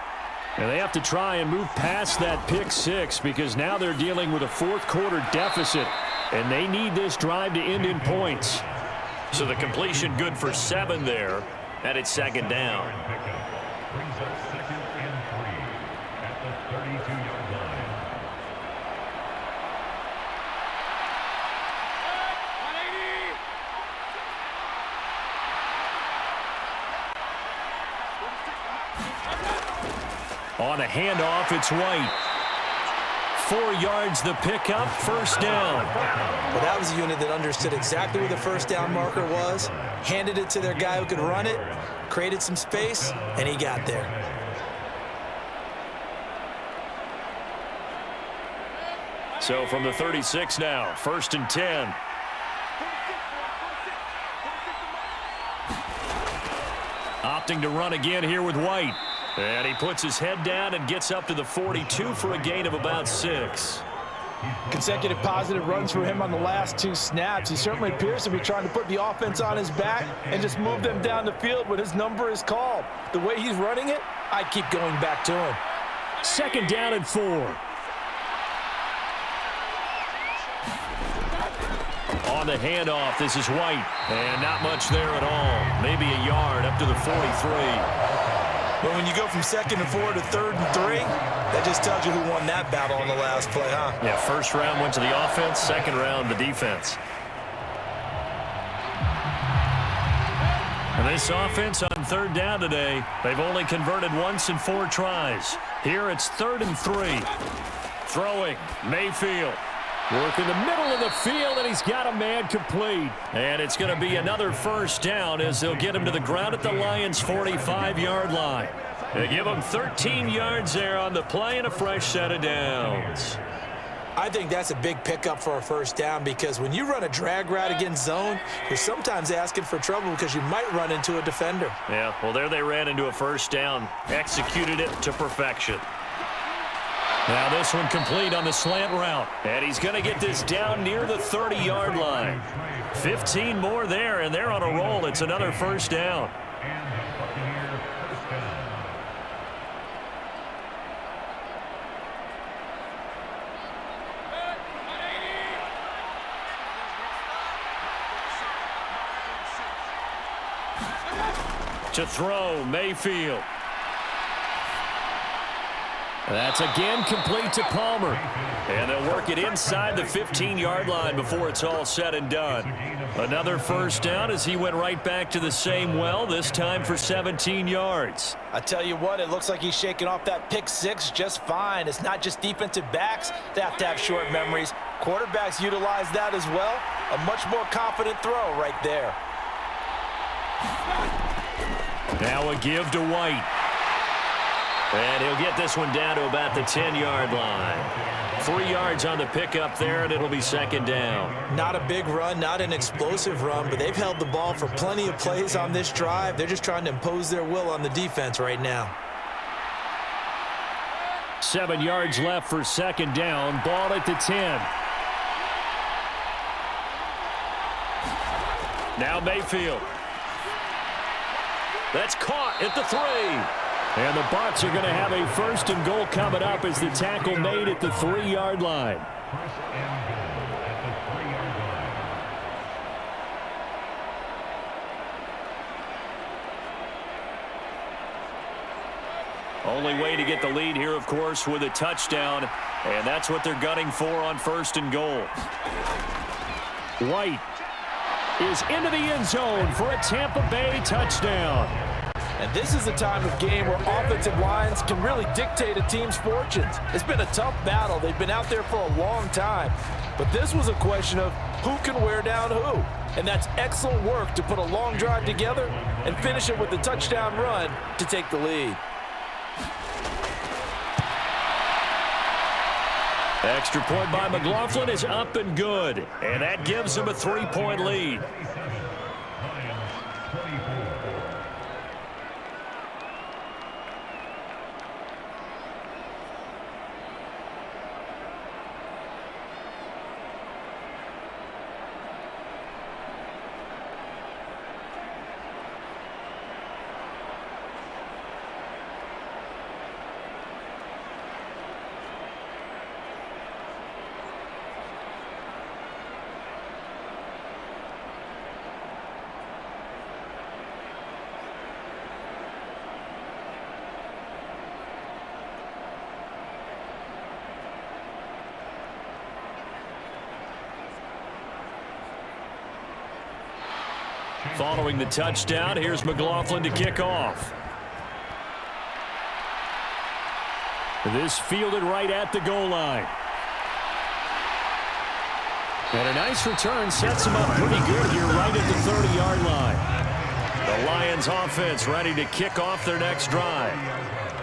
And they have to try and move past that pick six because now they're dealing with a fourth-quarter deficit, and they need this drive to end in points. So the completion good for 7 there, and it's second down. Brings up second and 3 at the 32-yard line. On the handoff, it's White. 4 yards the pickup, first down. Well, that was a unit that understood exactly where the first down marker was, handed it to their guy who could run it, created some space, and he got there. So from the 36 now, first and 10. Opting to run again here with White. And he puts his head down and gets up to the 42 for a gain of about 6. Consecutive positive runs for him on the last 2 snaps. He certainly appears to be trying to put the offense on his back and just move them down the field when his number is called. The way he's running it, I keep going back to him. Second down and 4. On the handoff, this is White. And not much there at all. Maybe a yard up to the 43. But when you go from 2nd and 4 to 3rd and 3, that just tells you who won that battle on the last play, huh? Yeah, first round went to the offense, second round the defense. And this offense on 3rd down today, they've only converted once in 4 tries. Here it's 3rd and 3. Throwing, Mayfield. Work in the middle of the field, and he's got a man complete. And it's going to be another first down as they'll get him to the ground at the Lions' 45-yard line. They give him 13 yards there on the play and a fresh set of downs. I think that's a big pickup for a first down because when you run a drag route against zone, you're sometimes asking for trouble because you might run into a defender. Yeah, well, there they ran into a first down, executed it to perfection. Now this one complete on the slant route. And he's going to get this down near the 30-yard line. 15 more there, and they're on a roll. It's another first down. And the Buccaneers first down. To throw, Mayfield. That's again complete to Palmer. And they'll work it inside the 15-yard line before it's all said and done. Another first down as he went right back to the same well, this time for 17 yards. I tell you what, it looks like he's shaking off that pick six just fine. It's not just defensive backs that have to have short memories. Quarterbacks utilize that as well. A much more confident throw right there. Now a give to White. And he'll get this one down to about the 10-yard line. 3 yards on the pickup there, and it'll be second down. Not a big run, not an explosive run, but they've held the ball for plenty of plays on this drive. They're just trying to impose their will on the defense right now. 7 yards left for second down. Ball at the 10. Now Mayfield. That's caught at the 3. And the Bucs are going to have a first and goal coming up as the tackle made at the 3-yard line. First and goal at the 3-yard line. Only way to get the lead here, of course, with a touchdown. And that's what they're gunning for on first and goal. White is into the end zone for a Tampa Bay touchdown. And this is the time of game where offensive lines can really dictate a team's fortunes. It's been a tough battle. They've been out there for a long time. But this was a question of who can wear down who. And that's excellent work to put a long drive together and finish it with a touchdown run to take the lead. Extra point by McLaughlin is up and good. And that gives them a 3-point lead. Following the touchdown, here's McLaughlin to kick off. This fielded right at the goal line. And a nice return sets him up pretty good here right at the 30-yard line. The Lions offense ready to kick off their next drive.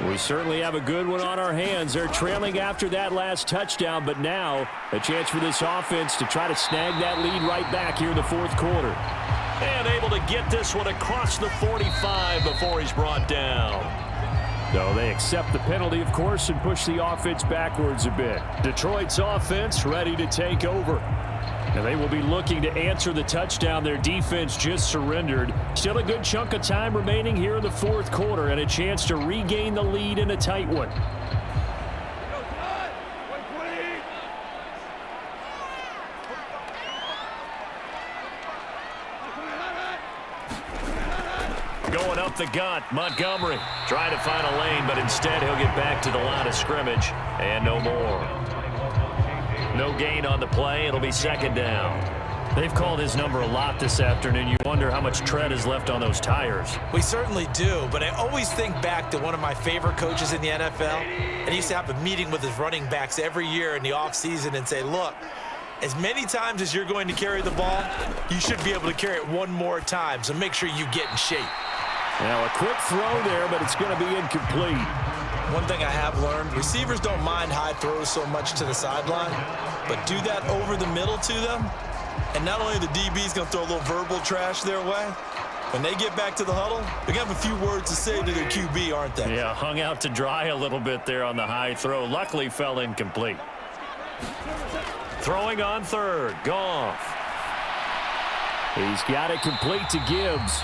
We certainly have a good one on our hands. They're trailing after that last touchdown, but now a chance for this offense to try to snag that lead right back here in the fourth quarter. And able to get this one across the 45 before he's brought down. So they accept the penalty, of course, and push the offense backwards a bit. Detroit's offense ready to take over. And they will be looking to answer the touchdown their defense just surrendered. Still a good chunk of time remaining here in the fourth quarter and a chance to regain the lead in a tight one. Going up the gut, Montgomery trying to find a lane, but instead he'll get back to the line of scrimmage and no more. No gain on the play. It'll be second down. They've called his number a lot this afternoon. You wonder how much tread is left on those tires. We certainly do, but I always think back to one of my favorite coaches in the NFL, and he used to have a meeting with his running backs every year in the offseason and say, look, as many times as you're going to carry the ball, you should be able to carry it one more time, so make sure you get in shape. Now a quick throw there, but it's going to be incomplete. One thing I have learned, receivers don't mind high throws so much to the sideline, but do that over the middle to them, and not only the DB's going to throw a little verbal trash their way, When they get back to the huddle, they're going to have a few words to say to their QB, aren't they? Yeah, hung out to dry a little bit there on the high throw. Luckily fell incomplete. Throwing on third, Goff. He's got it complete to Gibbs.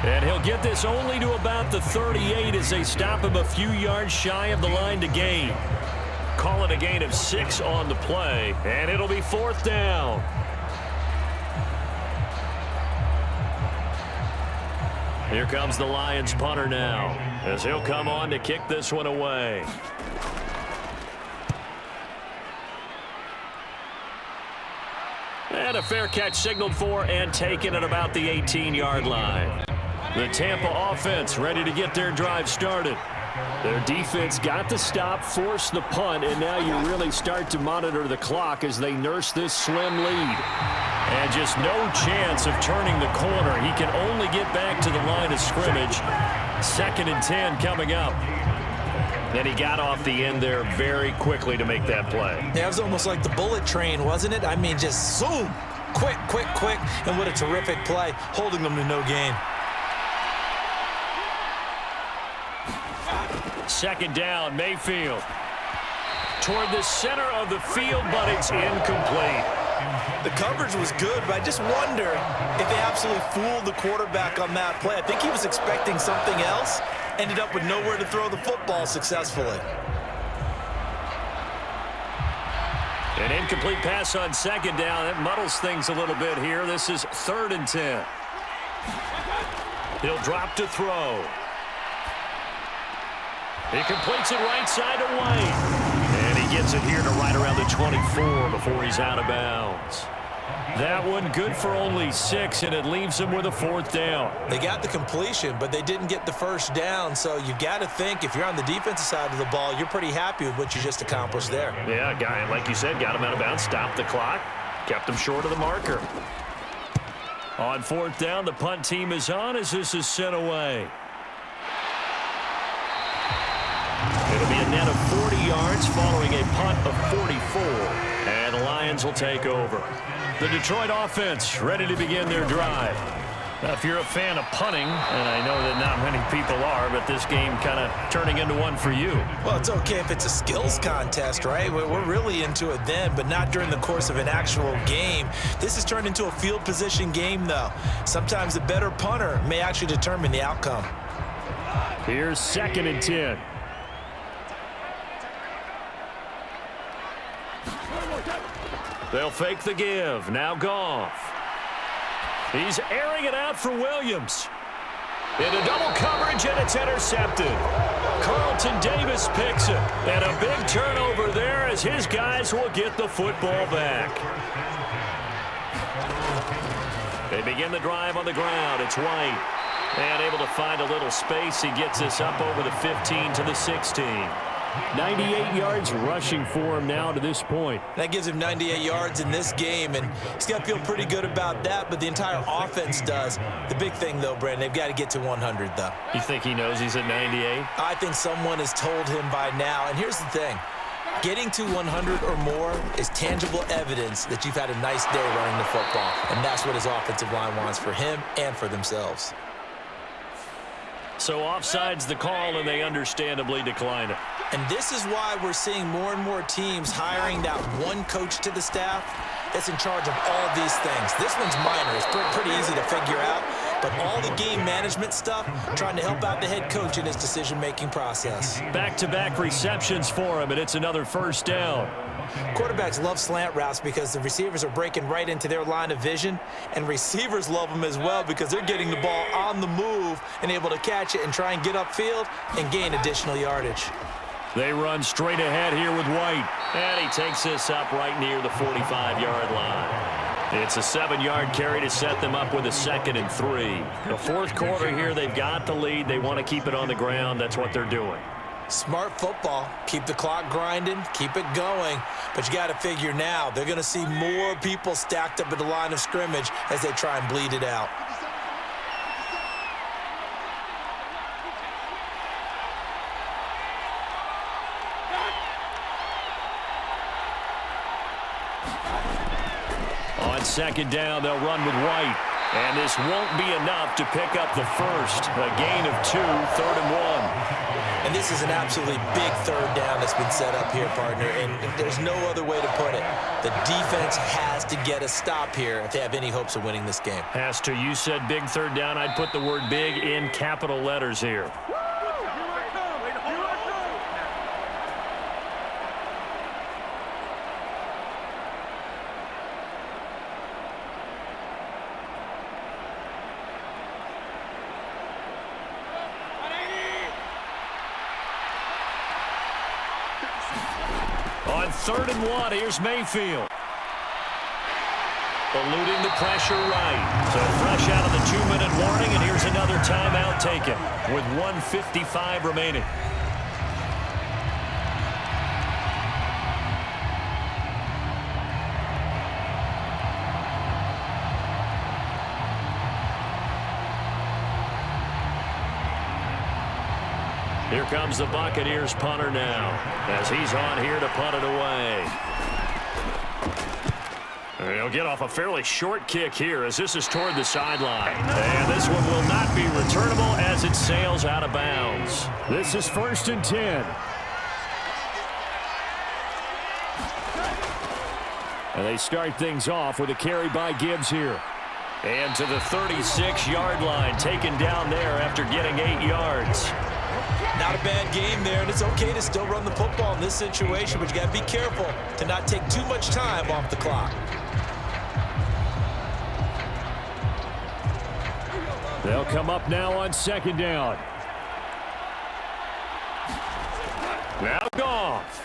And he'll get this only to about the 38 as they stop him a few yards shy of the line to gain. Call it a gain of 6 on the play, and it'll be 4th down. Here comes the Lions punter now, as he'll come on to kick this one away. And a fair catch signaled for and taken at about the 18-yard line. The Tampa offense ready to get their drive started. Their defense got the stop, forced the punt, and now you really start to monitor the clock as they nurse this slim lead. And just no chance of turning the corner. He can only get back to the line of scrimmage. 2nd and 10 coming up. And he got off the end there very quickly to make that play. Yeah, it was almost like the bullet train, wasn't it? I mean, just zoom. Quick, quick, quick. And what a terrific play, holding them to no gain. 2nd down, Mayfield. Toward the center of the field, but it's incomplete. The coverage was good, but I just wonder if they absolutely fooled the quarterback on that play. I think he was expecting something else, ended up with nowhere to throw the football successfully. An incomplete pass on 2nd down. That muddles things a little bit here. This is 3rd and 10. He'll drop to throw. He completes it right side to White. And he gets it here to right around the 24 before he's out of bounds. That one good for only 6, and it leaves him with a 4th down. They got the completion, but they didn't get the 1st down, so you got to think if you're on the defensive side of the ball, you're pretty happy with what you just accomplished there. Yeah, guy, like you said, got him out of bounds, stopped the clock, kept him short of the marker. On 4th down, the punt team is on as this is sent away. It'll be a net of 40 yards following a punt of 44. And the Lions will take over. The Detroit offense ready to begin their drive. Now, if you're a fan of punting, and I know that not many people are, but this game kind of turning into one for you. Well, it's okay if it's a skills contest, right? We're really into it then, but not during the course of an actual game. This has turned into a field position game, though. Sometimes the better punter may actually determine the outcome. Here's 2nd and 10. They'll fake the give. Now Goff. He's airing it out for Williams. Into double coverage, and it's intercepted. Carlton Davis picks it. And a big turnover there as his guys will get the football back. They begin the drive on the ground. It's White. And able to find a little space. He gets this up over the 15 to the 16. 98 yards rushing for him now to this point. That gives him 98 yards in this game, and he's got to feel pretty good about that, but the entire offense does. The big thing, though, Brandon, they've got to get to 100, though. You think he knows he's at 98? I think someone has told him by now, and here's the thing. Getting to 100 or more is tangible evidence that you've had a nice day running the football, and that's what his offensive line wants for him and for themselves. So offside's the call, and they understandably decline it. And this is why we're seeing more and more teams hiring that one coach to the staff that's in charge of all these things. This one's minor. It's pretty easy to figure out. But all the game management stuff, trying to help out the head coach in his decision-making process. Back-to-back receptions for him, and it's another 1st down. Quarterbacks love slant routes because the receivers are breaking right into their line of vision, and receivers love them as well because they're getting the ball on the move and able to catch it and try and get upfield and gain additional yardage. They run straight ahead here with White, and he takes this up right near the 45-yard line. It's a 7-yard carry to set them up with a 2nd and 3. The 4th quarter here, they've got the lead. They want to keep it on the ground. That's what they're doing. Smart football. Keep the clock grinding, keep it going. But you got to figure now, they're going to see more people stacked up at the line of scrimmage as they try and bleed it out. On 2nd down, they'll run with White. And this won't be enough to pick up the first. A gain of 2, 3rd and 1. And this is an absolutely big third down that's been set up here, partner, and there's no other way to put it. The defense has to get a stop here if they have any hopes of winning this game. Has to. You said big third down. I'd put the word big in capital letters here. On 3rd and 1, here's Mayfield. Eluding the pressure right. So fresh out of the 2-minute warning, and here's another timeout taken with 1:55 remaining. Here comes the Buccaneers punter now as he's on here to punt it away. He'll get off a fairly short kick here as this is toward the sideline. And this one will not be returnable as it sails out of bounds. This is 1st and 10. And they start things off with a carry by Gibbs here. And to the 36-yard line, taken down there after getting 8 yards. Not a bad game there, and it's okay to still run the football in this situation, but you got to be careful to not take too much time off the clock. They'll come up now on 2nd down. Now Goff.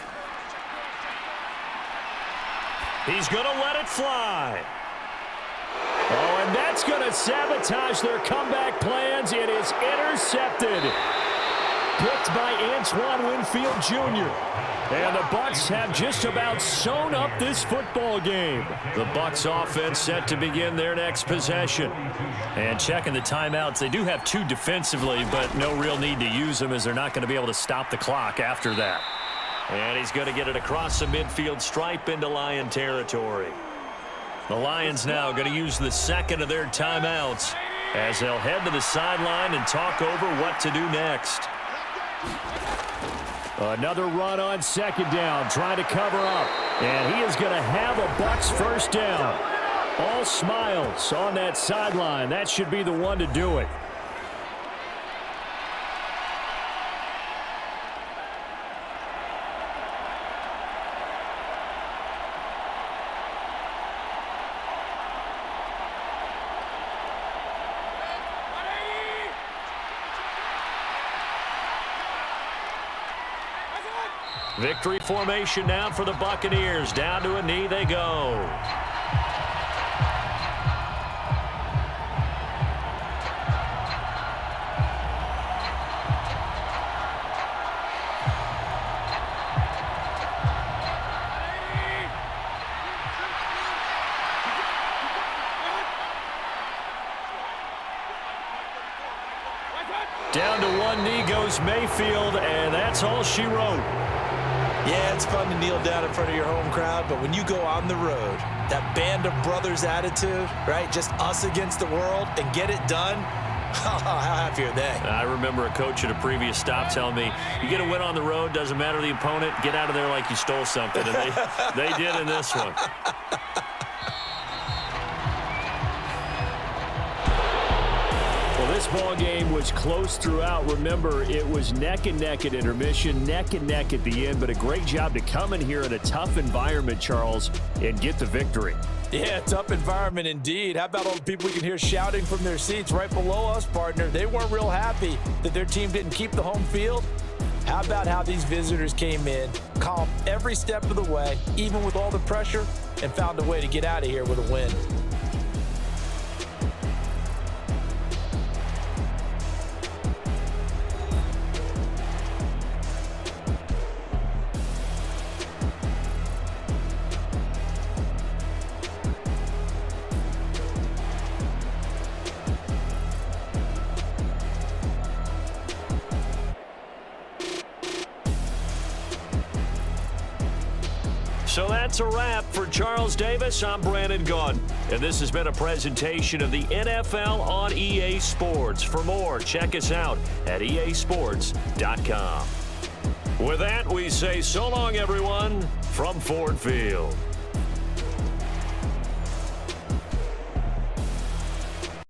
He's going to let it fly. Oh, and that's going to sabotage their comeback plans. It is intercepted. Picked by Antoine Winfield Jr. And the Bucs have just about sewn up this football game. The Bucs offense set to begin their next possession. And checking the timeouts, they do have 2 defensively, but no real need to use them as they're not going to be able to stop the clock after that. And he's going to get it across the midfield stripe into Lion territory. The Lions now going to use the 2nd of their timeouts as they'll head to the sideline and talk over what to do next. Another run on 2nd down, trying to cover up. And he is going to have a Bucs first down. All smiles on that sideline. That should be the one to do it. Victory formation now for the Buccaneers. Down to a knee they go. Down to one knee goes Mayfield, and that's all she wrote. Yeah, it's fun to kneel down in front of your home crowd, but when you go on the road, that band of brothers attitude, right, just us against the world, and get it done, how happy are they? I remember a coach at a previous stop telling me, you get a win on the road, doesn't matter the opponent, get out of there like you stole something, and they did in this one. This ball game was close throughout. Remember, it was neck and neck at intermission, neck and neck at the end, but a great job to come in here in a tough environment, Charles, and get the victory. Yeah, tough environment indeed. How about all the people we can hear shouting from their seats right below us, partner? They weren't real happy that their team didn't keep the home field. How about how these visitors came in, calm every step of the way, even with all the pressure, and found a way to get out of here with a win. So that's a wrap. For Charles Davis, I'm Brandon Gaudin. And this has been a presentation of the NFL on EA Sports. For more, check us out at easports.com. With that, we say so long, everyone, from Ford Field.